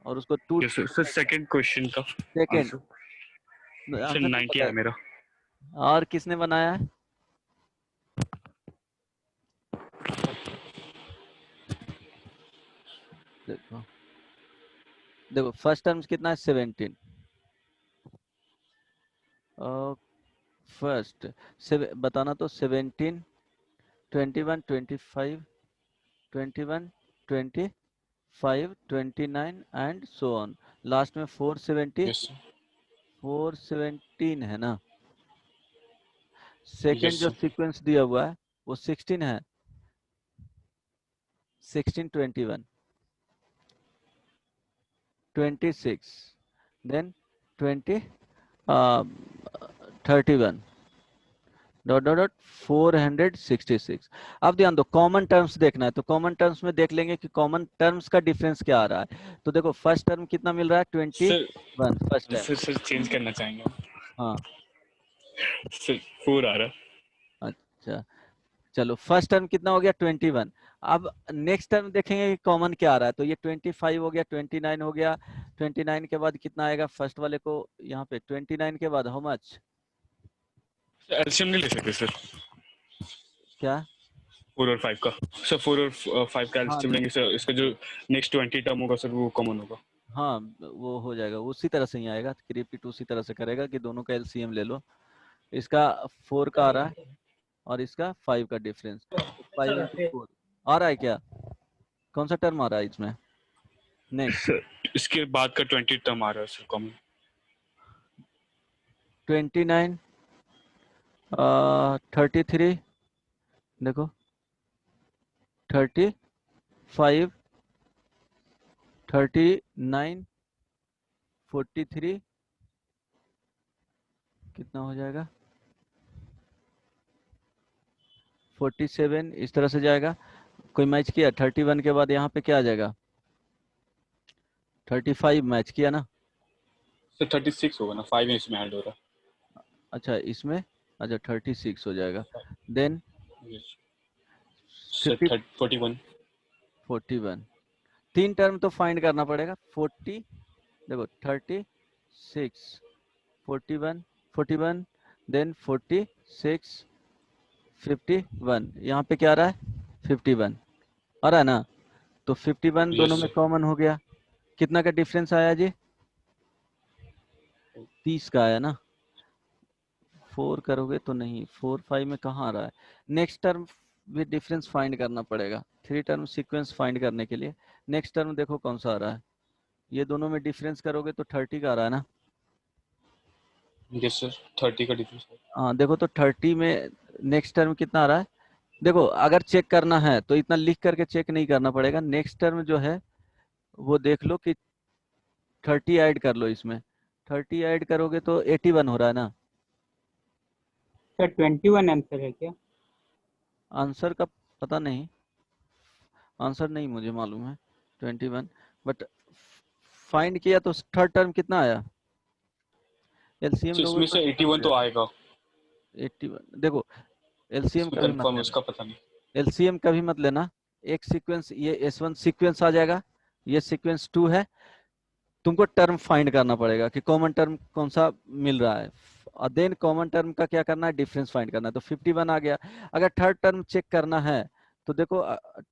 और उसको 2 Yes, sir. Sir, second question का सेकेंड answer. Sir, आंसर नहीं 90 पता है है। मेरा. और किसने बनाया है? देखो देखो फर्स्ट टर्म्स कितना है, 17। फर्स्ट बताना तो 17, 21, 25, 21, 25, 29 एंड सो ऑन। लास्ट में 470, Yes, sir. 417 है ना। सेकेंड Yes, जो sir. सीक्वेंस दिया हुआ है वो 16 है, 16, 21, 26, देन 20, 31, डॉट डॉट डॉट 466। अब ध्यान दो, कॉमन टर्म्स देखना है तो कॉमन टर्म्स में देख लेंगे कि कॉमन टर्म्स का डिफरेंस क्या आ रहा है। तो देखो फर्स्ट टर्म कितना मिल रहा है, 21 फर्स्ट टर्म। Sir, change करना चाहेंगे. हाँ, Sir, 4 आ रहा है. अच्छा, चलो फर्स्ट टर्म कितना हो गया, 21। अब नेक्स्ट टर्म देखेंगे कि कॉमन क्या आ रहा है। तो ये 25 हो गया, 29 हो गया, 29 के बाद कितना आएगा फर्स्ट वाले को, यहाँ पे 29 के बाद हाउ मच, Sir, LCM नहीं ले सकते sir. क्या? 4 और 5 का. Sir, 4 और 5 का हाँ LCM लेंगे sir. इसका जो next 20 टर्म होगा sir वो कॉमन होगा. हाँ, वो हो जाएगा, उसी तरह से ही आएगा, रिपीट उसी तरह से करेगा कि दोनों का एलसीएम ले लो। इसका 4 का आ रहा है और इसका 5 का डिफरेंस, 5 into 4 आ रहा है क्या, कौन सा टर्म आ रहा है इसमें नेक्स्ट? Sir, इसके बाद का 20 टर्म आ रहा है sir कॉमन. 29, 33, देखो 35, 39, 43, कितना हो जाएगा, 47, इस तरह से जाएगा। कोई मैच किया 31 के बाद यहाँ पे क्या आ जाएगा, 35 मैच किया ना। Sir, 36 होगा ना, 5 इसमें ऐड हो रहा अच्छा इसमें, अच्छा 36 हो जाएगा, देन है. Yes. Sir, 41. 41, 3 टर्म तो फाइंड करना पड़ेगा। 40, देखो 36, 41, 41, देन 46, 51, यहाँ पे क्या आ रहा है, 51 आ रहा है ना। तो 51 दोनों Yes, में sir. कॉमन हो गया, कितना का डिफरेंस आया जी, 30 का आया ना। 4 करोगे तो नहीं, 4 5 में कहाँ आ रहा है, नेक्स्ट टर्म भी डिफरेंस फाइंड करना पड़ेगा। 3 टर्म सीक्वेंस फाइंड करने के लिए नेक्स्ट टर्म देखो कौन सा आ रहा है, ये दोनों में डिफरेंस करोगे तो 30 का आ रहा है ना। Yes, sir. 30 का डिफरेंस. हाँ देखो, तो 30 में नेक्स्ट टर्म कितना आ रहा है, देखो अगर चेक करना है तो इतना लिख करके चेक नहीं करना पड़ेगा, नेक्स्ट टर्म जो है वो देख लो कि 30 ऐड कर लो इसमें, 30 ऐड करोगे तो 81 हो रहा है ना। सर 21 आंसर है क्या? आंसर का पता नहीं, आंसर नहीं मुझे मालूम है 21, बट फाइंड किया तो थर्ड टर्म कितना आया, एलसीएम तो लोगे इसमें तो से 81 तो आएगा, 81 देखो एलसीएम इसमें कभी मत कंफर्म लेना, उसका पता नहीं। एलसीएम कभी मत लेना। एक सीक्वेंस ये S1 सीक्वेंस आ जाएगा, ये सीक्वेंस 2 है, तुमको टर्म फाइंड करना पड़ेगा कि कॉमन टर्म कौन सा मिल रहा है, और देन कॉमन टर्म का क्या करना है, डिफरेंस फाइंड करना है। तो 51 आ गया। अगर थर्ड टर्म चेक करना है तो देखो,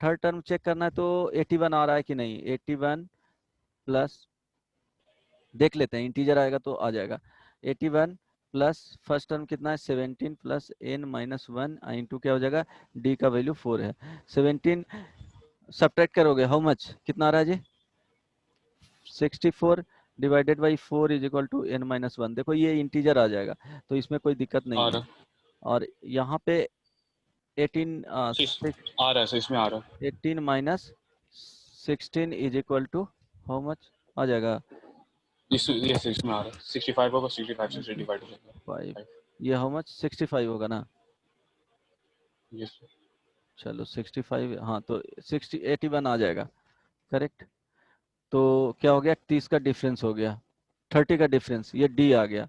थर्ड टर्म चेक करना है तो 81 आ रहा है कि नहीं, 81 प्लस, देख लेते हैं इंटीजर आएगा तो आ जाएगा, 81 प्लस फर्स्ट टर्म कितना है 17 प्लस n माइनस 1 इंटू क्या हो जाएगा, d का वैल्यू 4 है, 17 सब्ट्रैक्ट करोगे हाउ मच, कितना आ रहा है जी, 64 divided by 4 is equal to n minus 1। देखो ये इंटीजर आ जाएगा तो इसमें कोई दिक्कत आ नहीं है। रहा और यहाँ पे 18 आ रहा है, इसमें आ रहा है। 18 minus 16 is equal to how much आ जाएगा, इसमें आ रहा है 65 होगा, 65 से डिवाइड हो जाएगा 5, ये हाउ मच 65 होगा ना, यस चलो 65, हाँ तो 81 आ जाएगा, करेक्ट। तो क्या हो गया, 30 का डिफरेंस हो गया, 30 का डिफरेंस, ये डी आ गया।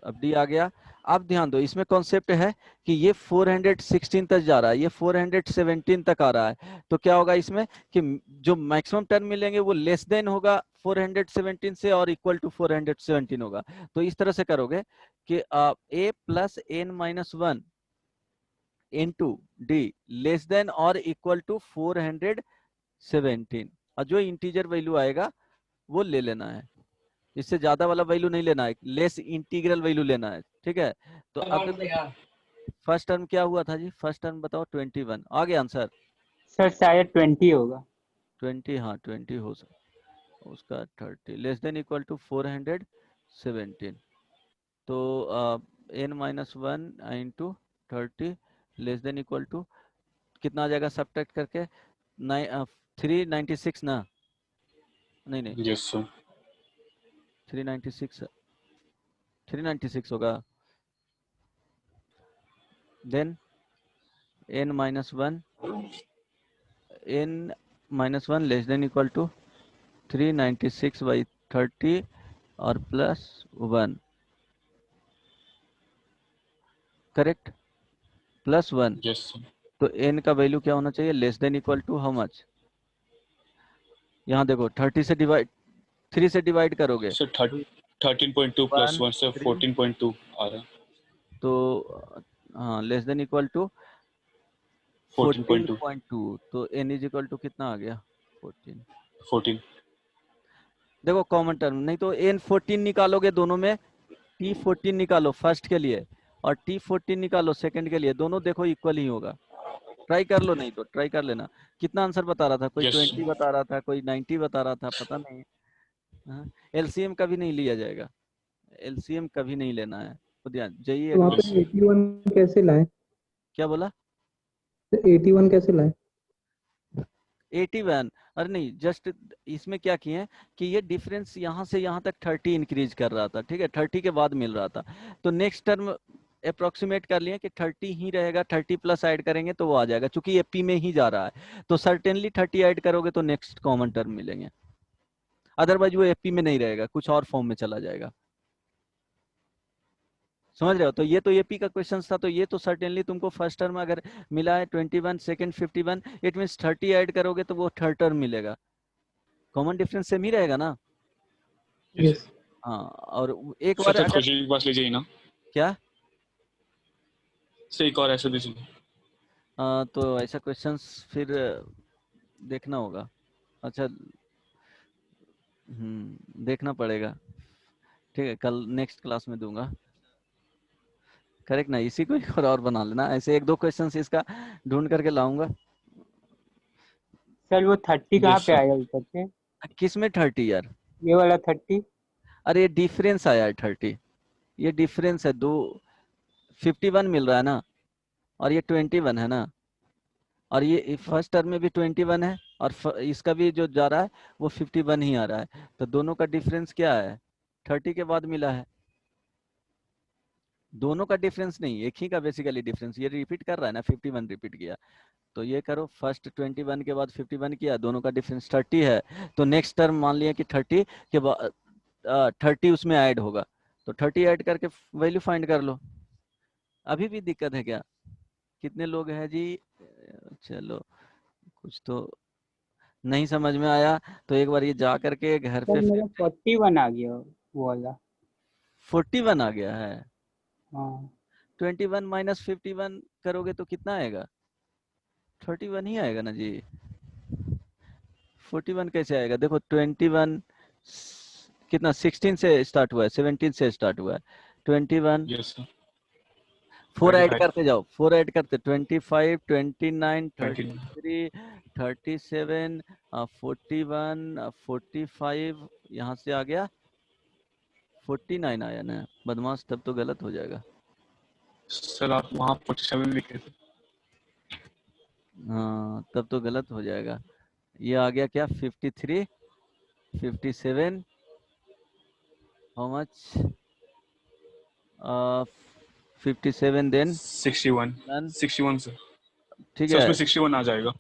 अब डी आ गया, अब ध्यान दो इसमें कॉन्सेप्ट है कि ये 416 तक जा रहा है, ये 417 तक आ रहा है, तो क्या होगा इसमें कि जो मैक्सिमम टर्म मिलेंगे वो लेस देन होगा 417 से और इक्वल टू 417 होगा। तो इस तरह से करोगे कि a plus n minus 1 into D less than और इक्वल टू 417, और जो इंटीजर वैल्यू आएगा वो ले लेना है, इससे ज्यादा वाला वैल्यू नहीं लेना है, लेस इंटीग्रल वैल्यू लेना है, ठीक है। तो अब फर्स्ट टर्म क्या हुआ था जी, फर्स्ट टर्म बताओ 21 आ गया आंसर, सर शायद 20 होगा। 20, हाँ 20 हो सकता, उसका 30 लेस देन इक्वल टू 417, तो n minus 1 into 30 less than equal to कितना आ जाएगा, सब्ट्रैक्ट करके 396 ना, नहीं यस सर 396 होगा, then n minus 1 less than equal to 396 by 30 और plus 1, correct, plus 1। Yes sir तो n का वैल्यू क्या होना चाहिए, less than equal to how much, यहाँ देखो 30 से डिवाइड, 3 से डिवाइड करोगे सर 13.2 प्लस 1 से 3, 14.2 आ रहा है, तो हाँ लेस देन इक्वल टू 14.2 14.2, तो n इज इक्वल टू कितना आ गया 14 देखो कॉमन टर्म, नहीं तो n14 निकालोगे दोनों में, t14 निकालो फर्स्ट के लिए और t14 निकालो सेकंड के लिए, दोनों देखो इक्वल ही होगा, ट्राई कर लो, नहीं तो ट्राई कर लेना। कितना आंसर बता रहा था, कोई Yes. 20 बता रहा था, कोई 90 बता रहा था, पता नहीं। एलसीएम कभी नहीं लिया जाएगा, एलसीएम कभी नहीं लेना है, तो ध्यान जाइए। तो वहाँ पे 81 कैसे लाए, क्या बोला, 81 कैसे लाए? 81, अरे नहीं, जस्ट इसमें क्या किए कि ये डिफरेंस यहाँ से यहाँ तक 30 इंक्रीज कर रहा था, ठीक है, 30 के बाद मिल रहा था, तो नेक्स्ट टर्म अप्रोक्सीमेट कर लिए कि 30 ही रहेगा, 30 प्लस ऐड करेंगे तो वो आ जाएगा, क्योंकि ये पी में ही जा रहा है, तो सर्टेनली 30 ऐड करोगे तो नेक्स्ट कॉमन टर्म मिलेंगे, अदरवाइज वो एपी में नहीं रहेगा, कुछ और फॉर्म में चला जाएगा, समझ रहे हो। तो ये तो एपी का क्वेश्चन था, तो ये तो सर्टेनली तुमको फर्स्ट टर्म अगर मिला है 21, सेकंड 51, इट मींस 30 ऐड करोगे तो वो थर्ड टर्म मिलेगा, कॉमन डिफरेंस सेम ही रहेगा ना। यस। हाँ, और एक बार सर अगर, खुशी के पास ले जाइए ना, क्या से एक और ऐसे दीजिए। तो ऐसा क्वेश्चंस फिर देखना होगा, अच्छा देखना पड़ेगा, ठीक है, कल नेक्स्ट क्लास में दूंगा, करेक्ट ना, इसी को एक और बना लेना, ऐसे एक दो क्वेश्चंस इसका ढूंढ करके लाऊंगा। सर वो 30 कहाँ Yes, पे sir. आया ऊपर से, किस में 30 यार, ये वाला 30? अरे ये डिफरेंस आया है 30, ये डिफरेंस है, दो 51 मिल रहा है ना, और ये 21 है ना, और ये फर्स्ट टर्म में भी 21 है, और इसका भी जो जा रहा है वो 51 ही आ रहा है, तो दोनों का डिफरेंस क्या है, 30 के बाद मिला है, दोनों का डिफरेंस नहीं, एक ही का बेसिकली डिफरेंस, ये रिपीट कर रहा है ना, 51 रिपीट किया, तो ये करो फर्स्ट 21 के बाद 51 किया, दोनों का डिफरेंस 30 है, तो नेक्स्ट टर्म मान लिया कि 30 के बाद 30 उसमें ऐड होगा, तो 30 ऐड करके वैल्यू फाइंड कर लो। अभी भी दिक्कत है क्या? कितने लोग हैं जी? चलो कुछ तो नहीं समझ में आया तो एक बार ये जा करके घर सर पे मेरा 41 आ गया वो वाला। 41 आ गया है। हाँ 21 माइनस 51 करोगे तो कितना आएगा? 31 ही आएगा ना जी। 41 कैसे आएगा? देखो 21 कितना 16 से स्टार्ट हुआ है, 17 से स्टार्ट हुआ है। 21 यस सर 4 ऐड 25 करते जाओ, 4 ऐड करते 25 29 29 33 37 41 45 यहाँ से आ गया 49 आया ना बदमाश, तब तो गलत हो जाएगा। सर आप वहाँ 47 लिखे थे। हाँ तब तो गलत हो जाएगा। ये आ गया क्या 53 57 how much 57 then 61 none, 61 sir. ठीक सर है। उसमें 61 आ जाएगा।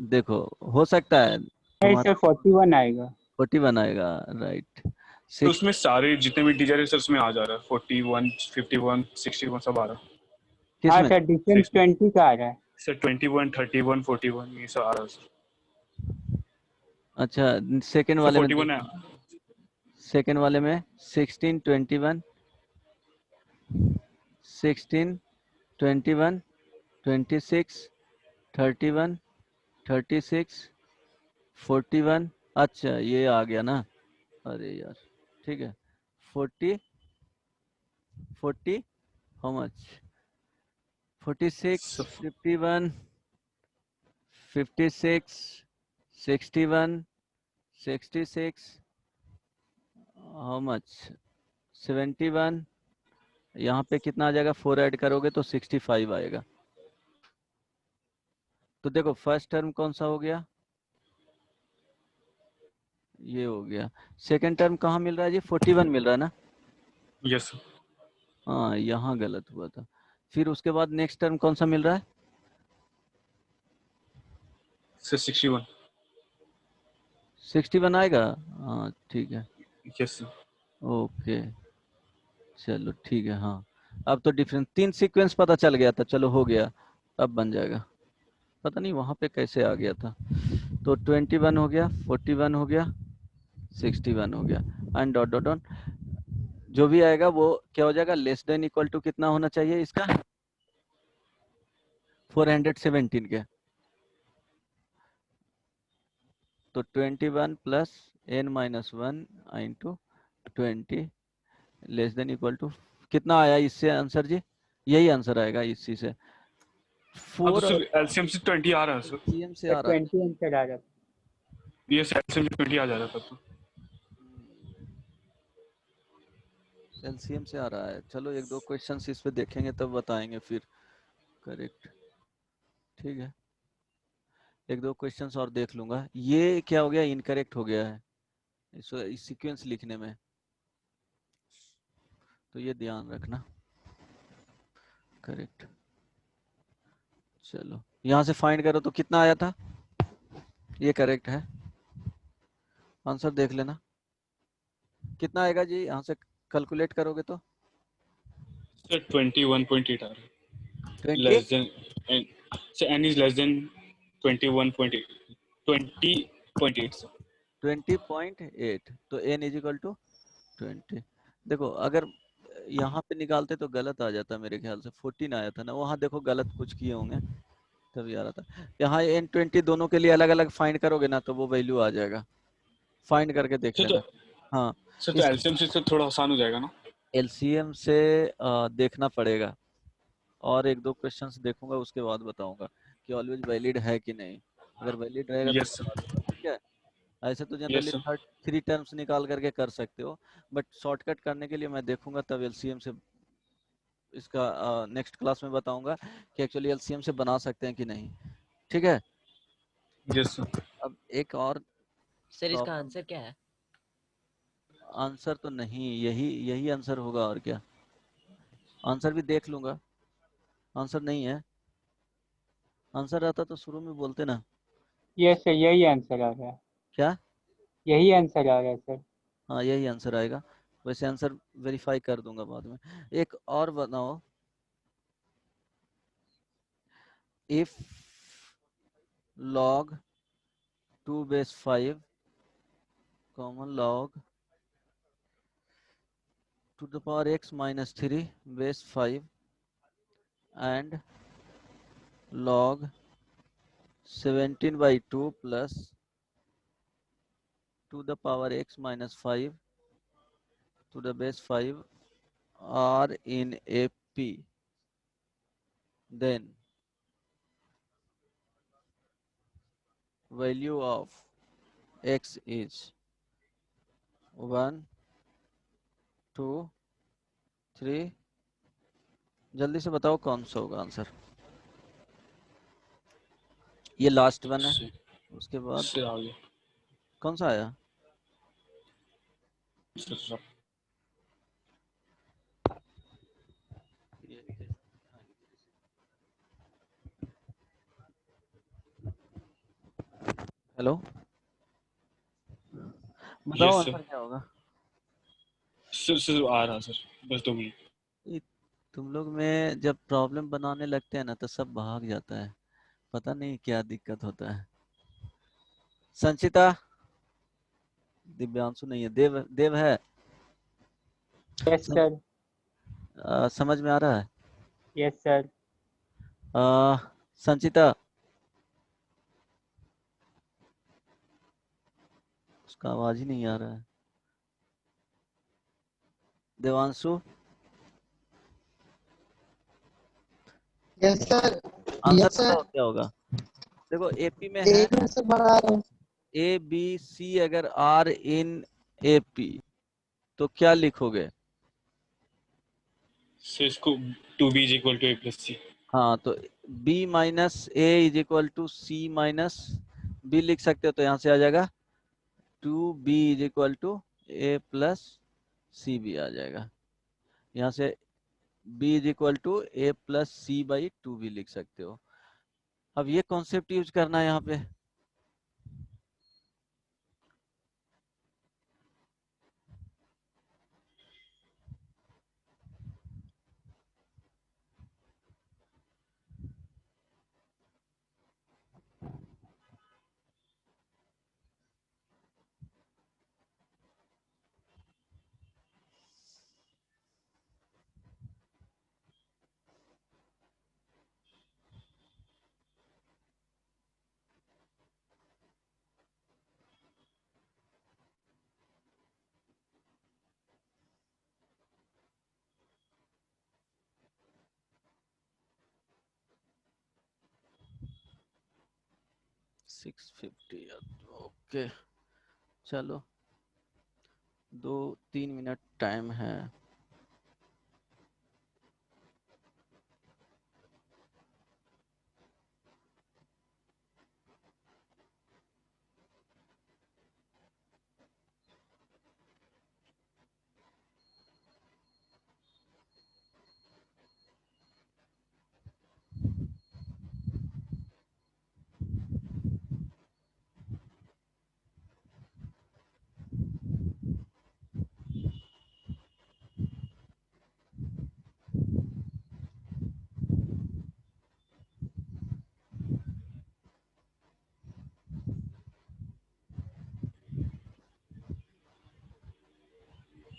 देखो हो सकता है नहीं तुम्हारा सर 41 आएगा। 41 आएगा, राइट। तो उसमें सारे जितने भी टीचर है सर उसमें आ जा रहा है 41 51 61 सब आ रहा है। हाँ किसमें? सर डिफरेंस 20 का आ रहा है। सर 21 31 41 ये सब आ रहा है सर। अच्छा सेकंड सर वाले में 41 है। सेकंड वाले में 16 21 16 21 26 31 36 41। अच्छा ये आ गया ना, अरे यार ठीक है 40 how much 46 sir 51 56 61 66 how much 71। यहाँ पे कितना आ जाएगा? 4 ऐड करोगे तो 65 आएगा। तो देखो फर्स्ट टर्म कौन सा हो गया? ये हो गया। सेकंड टर्म कहाँ मिल रहा है जी? 41 मिल रहा है ना? Yes sir. हाँ यहाँ गलत हुआ था। फिर उसके बाद नेक्स्ट टर्म कौन सा मिल रहा है? सर 61 61 आएगा। हाँ ठीक है यस सर। ओके चलो ठीक है। हाँ अब तो डिफरेंस 3 सीक्वेंस पता चल गया था, चलो हो गया, अब बन जाएगा। पता नहीं वहाँ पे कैसे आ गया था। तो 21 हो गया, 41 हो गया, 61 हो गया एंड डॉट डॉट डॉट जो भी आएगा वो क्या हो जाएगा? लेस देन इक्वल टू कितना होना चाहिए इसका? 417 के। तो 21 plus n minus 1 into 20 less than equal to कितना आया इससे आंसर जी? यही आंसर आएगा इसी से। हाँ तो 4 और सर एलसीएम से 20 आ रहा है सर। LCM से सर आ रहा 20 आंसर आ रहा है। ये एलसीएम से 20 आ जा रहा था तो। है, LCM से आ रहा है। चलो एक दो क्वेश्चंस इस पे देखेंगे तब बताएंगे फिर। करेक्ट ठीक है, एक दो क्वेश्चंस और देख लूंगा। ये क्या हो गया? इनकरेक्ट हो गया है इस सीक्वेंस लिखने में, तो ये ध्यान रखना। करेक्ट चलो यहाँ से फाइंड करो तो कितना आया था? ये करेक्ट है, आंसर देख लेना कितना आएगा जी। यहाँ से कैलकुलेट करोगे तो सर 21.8 आ रहा है। 20 less then sir n is less than 21.8 20.8 sir. 20.8 तो n इज इक्वल टू 20। देखो अगर यहाँ पे निकालते तो गलत आ जाता मेरे ख्याल से, 14 आया था ना वहाँ, देखो गलत कुछ किए होंगे तभी आ रहा था। यहाँ n20 दोनों के लिए अलग अलग फाइंड करोगे ना तो वो वैल्यू आ जाएगा, फाइंड करके देख सर तो लेना। हाँ सर तो इस एलसीएम से सर थोड़ा आसान हो जाएगा ना। LCM से देखना पड़ेगा, और एक दो क्वेश्चंस देखूंगा उसके बाद बताऊंगा कि ऑलवेज वैलिड है कि नहीं। अगर वैलिड रहेगा तो यस बता सर। दूंगा, ठीक है। ऐसे तो यस जनरली सर। 3 टर्म्स निकाल करके कर सकते हो, बट शॉर्टकट करने के लिए मैं देखूंगा तब LCM से इसका नेक्स्ट क्लास में बताऊंगा कि एक्चुअली LCM से बना सकते हैं कि नहीं, ठीक है। Yes sir. अब एक और सर इसका आंसर क्या है? आंसर तो नहीं, यही यही आंसर होगा और क्या। आंसर भी देख लूंगा, आंसर नहीं है। आंसर रहता तो शुरू में बोलते ना। ये सर यही आंसर आ रहा है। क्या? यही आंसर आ रहा है सर। हाँ यही आंसर आएगा। वैसे आंसर वेरीफाई कर दूंगा बाद में। एक और बनाओ, if log 2 base 5 common log to the power x minus 3 base 5 and log 17 by 2 plus to the power x minus 5 to the base 5 are in a P, then value of x is 1 2 3। जल्दी से बताओ कौन सा होगा answer. ये last one है, उसके बाद इससे आगे कौन सा आया? सर हेलो, बताओ यस सर आंसर क्या होगा। सर सर आ रहा सर, बस 2 मिनट। ये तुम लोग में जब प्रॉब्लम बनाने लगते हैं ना तो सब भाग जाता है, पता नहीं क्या दिक्कत होता है। संचिता, दिव्यांशु नहीं है, देव, देव है। Yes sir. समझ में आ रहा है? Yes sir. संचिता, उसका आवाज ही नहीं आ रहा है। Devanshu, yes sir. Answer yes sir. बताओ क्या होगा। देखो एपी में है एक मिनट से बढ़ा रहा हूँ। ए बी सी, अगर आर इन एपी तो क्या लिखोगे? सर इसको 2b is equal to a plus c। हाँ, तो b minus a is equal to C minus b लिख सकते हो, तो यहाँ से आ जाएगा 2b is equal to A plus c भी आ जाएगा। यहाँ से b is equal to A plus c by 2 भी लिख सकते हो। अब ये कॉन्सेप्ट यूज करना है यहाँ पे। सिक्स 650, ओके चलो, 2-3 मिनट टाइम है।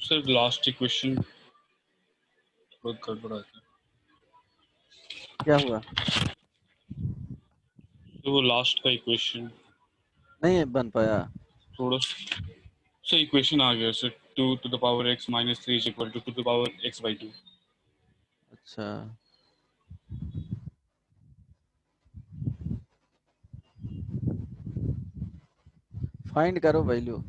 सर लास्ट इक्वेशन थोड़ा गड़बड़ आता है। क्या हुआ? तो वो लास्ट का इक्वेशन नहीं बन पाया? थोड़ा सर इक्वेशन आ गया sir, 2 to the power x minus 3 is equal to 2 to the power x by 2। अच्छा, फाइंड करो value.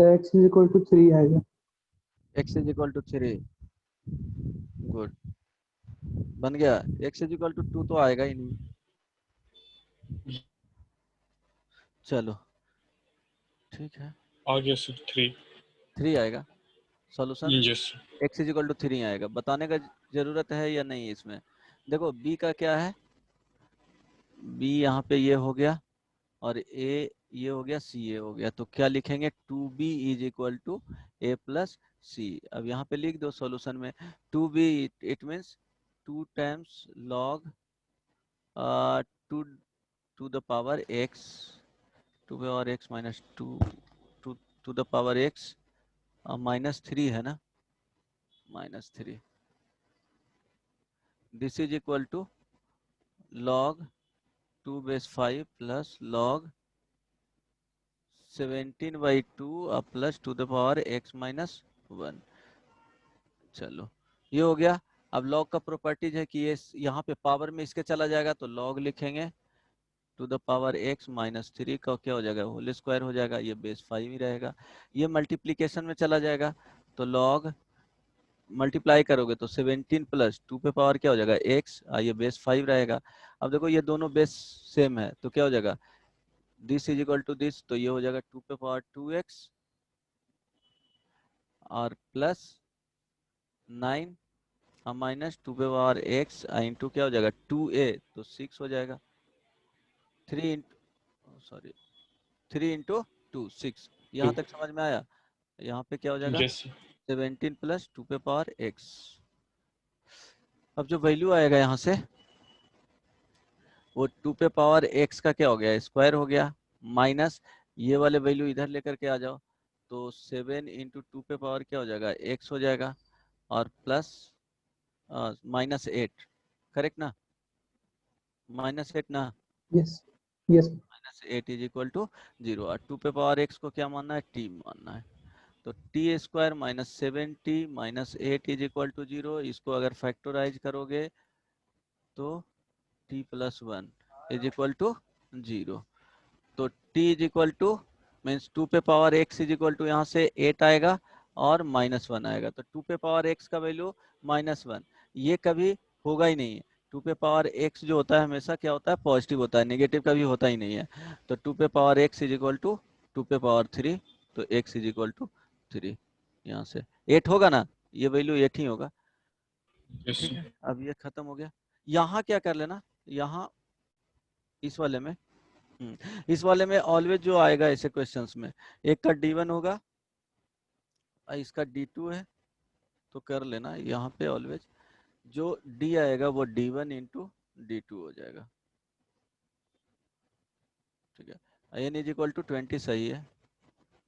x is equal to 3 आएगा। x is equal to 3, good, बन गया। x इज इक्वल टू 2 तो आएगा ही नहीं। चलो ठीक है, और यस सर 3। 3 आएगा solution. Yes sir. x is equal to 3 आएगा। बताने का जरूरत है या नहीं इसमें? देखो b का क्या है, b यहाँ पे ये हो गया, और a ये हो गया, c ये हो गया, तो क्या लिखेंगे, 2b is equal to a plus c। अब यहाँ पे लिख दो सॉल्यूशन में 2b, it means 2 times log 2 to the power x, 2 power x minus 2 to the power x minus 3 है ना, minus 3, this is equal to log 2 base 5 plus log 17/2 plus to the power x minus 1। चलो ये हो गया। अब log का properties है कि ये यहाँ पे पावर में इसके चला जाएगा तो log लिखेंगे, to the power x minus 3 का क्या हो जाएगा, होल स्क्वायर हो जाएगा, ये बेस 5 ही रहेगा। ये मल्टीप्लीकेशन में चला जाएगा तो log मल्टीप्लाई करोगे तो 17 प्लस 2 पे पावर क्या हो जाएगा x, ये बेस 5 रहेगा। अब देखो ये दोनों बेस सेम है तो क्या हो जाएगा, this is equal to this, तो ये हो जाएगा 2 पे पावर 2x और प्लस 9 माइनस 2 पे पावर x इंटू क्या हो जाएगा 2a, तो 6 हो जाएगा। 3 सॉरी 3 इंटू 2 6, यहाँ तक समझ में आया। यहाँ पे क्या हो जाएगा, यस सर। 17 प्लस 2 पे पावर x। अब जो वैल्यू आएगा यहाँ से वो 2 पे पावर x का क्या हो गया, स्क्वायर हो गया, माइनस ये वाले वैल्यू इधर लेकर के आ जाओ, तो 7 इंटू 2 पे पावर क्या हो जाएगा x हो जाएगा, और प्लस माइनस 8, करेक्ट ना, माइनस 8 ना, yes yes minus 8 is equal to 0, और 2 पे पावर x को क्या मानना है, t मानना है। तो t square minus 7t minus 8 is equal to 0, इसको अगर फैक्टराइज करोगे तो t plus 1 is equal to 0। तो t is equal to means 2 पे power x is equal to यहाँ से 8 आएगा और माइनस 1 आएगा, तो 2 पे पावर x का वैल्यू माइनस 1, ये कभी होगा ही नहीं है। 2 पे पावर x जो होता है हमेशा क्या होता है, पॉजिटिव होता है, नेगेटिव कभी होता ही नहीं है। तो 2 पे power x is equal to 2 पे पावर 3, तो x इज इक्वल टू 3, यहाँ से 8 होगा ना, ये वैल्यू 8 ही होगा। यस ठीक सर। है, अब ये खत्म हो गया। यहाँ क्या कर लेना, यहाँ इस वाले में इस वाले में ऑलवेज जो आएगा ऐसे क्वेश्चंस में, एक का d1 होगा और इसका d2 है, तो कर लेना यहाँ पे ऑलवेज जो d आएगा वो d1 इंटू d2 हो जाएगा। ठीक है, n इज इक्वल टू 20 सही है,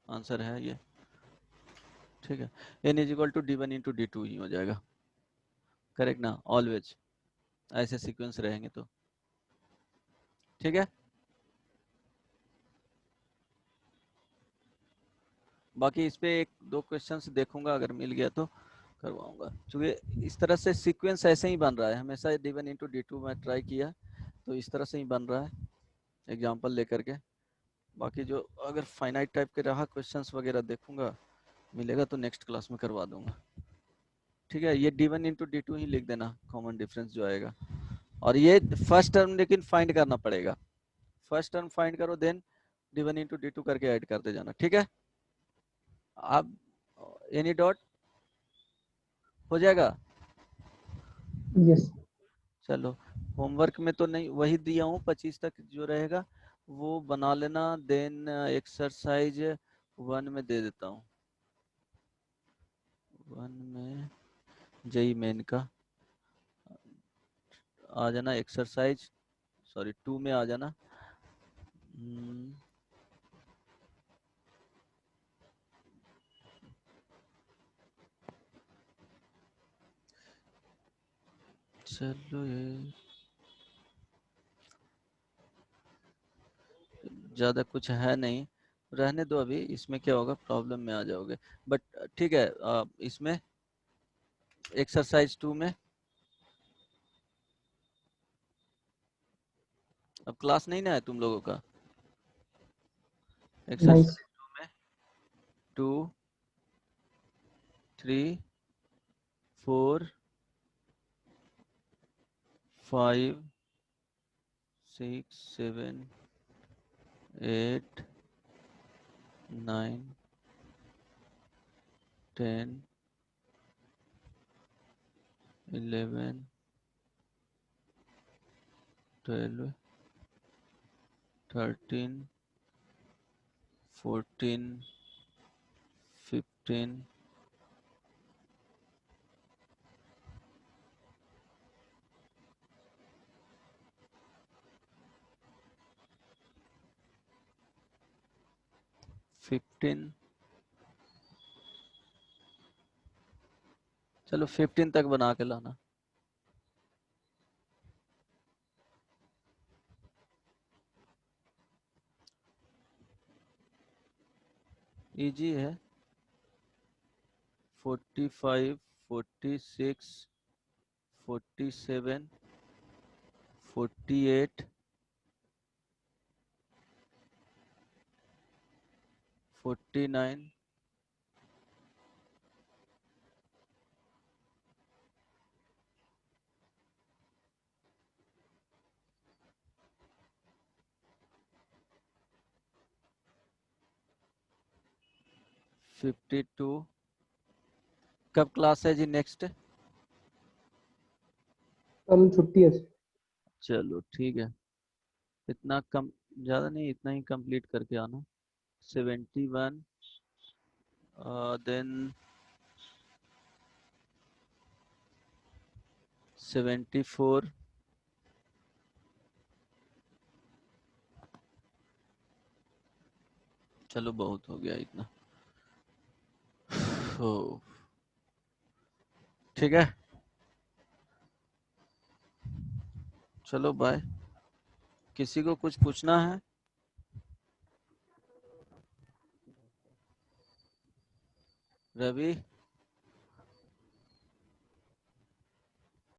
आंसर है ये। ठीक है, n is equal to d1 into d2 ही हो जाएगा, करेक्ट ना, ऑलवेज ऐसे सीक्वेंस रहेंगे तो। ठीक है, बाकी इस पे एक दो क्वेश्चंस देखूंगा, अगर मिल गया तो करवाऊंगा, क्योंकि इस तरह से सीक्वेंस ऐसे ही बन रहा है हमेशा। d1 इंटू d2 में ट्राई किया तो इस तरह से ही बन रहा है एग्जाम्पल लेकर के। बाकी जो अगर फाइनाइट टाइप के रहा क्वेश्चंस वगैरह देखूंगा, मिलेगा तो नेक्स्ट क्लास में करवा दूंगा। ठीक है, ये d1 इंटू d2 ही लिख देना, कॉमन डिफरेंस जो आएगा। और ये फर्स्ट टर्म लेकिन फाइंड करना पड़ेगा, फर्स्ट टर्म फाइंड करो देन d1 इंटू d2 करके ऐड करते जाना। ठीक है, अब एनी डॉट हो जाएगा। यस चलो होमवर्क में तो नहीं, वही दिया हूँ 25 तक जो रहेगा वो बना लेना, देन एक्सरसाइज 1 में दे देता हूँ, 1 में जेई मेन का आ जाना, एक्सरसाइज सॉरी 2 में आ जाना। चलो ये ज़्यादा कुछ है नहीं, रहने दो अभी, इसमें क्या होगा प्रॉब्लम में आ जाओगे, बट ठीक है। इसमें एक्सरसाइज 2 में अब क्लास नहीं ना है तुम लोगों का, नाइस एक्सरसाइज 2 में 2 3 4 5 6 7 8 9 10 11 12 13 14 15 15 चलो 15 तक बना के लाना। इजी है। 45 46 47 48 49 52। कब क्लास है जी नेक्स्ट? कल छुट्टी है। चलो ठीक है, इतना कम ज़्यादा नहीं, इतना ही कंप्लीट करके आना। 71 देन 74 चलो बहुत हो गया इतना। हो ठीक है, चलो बाय। किसी को कुछ पूछना है? रवि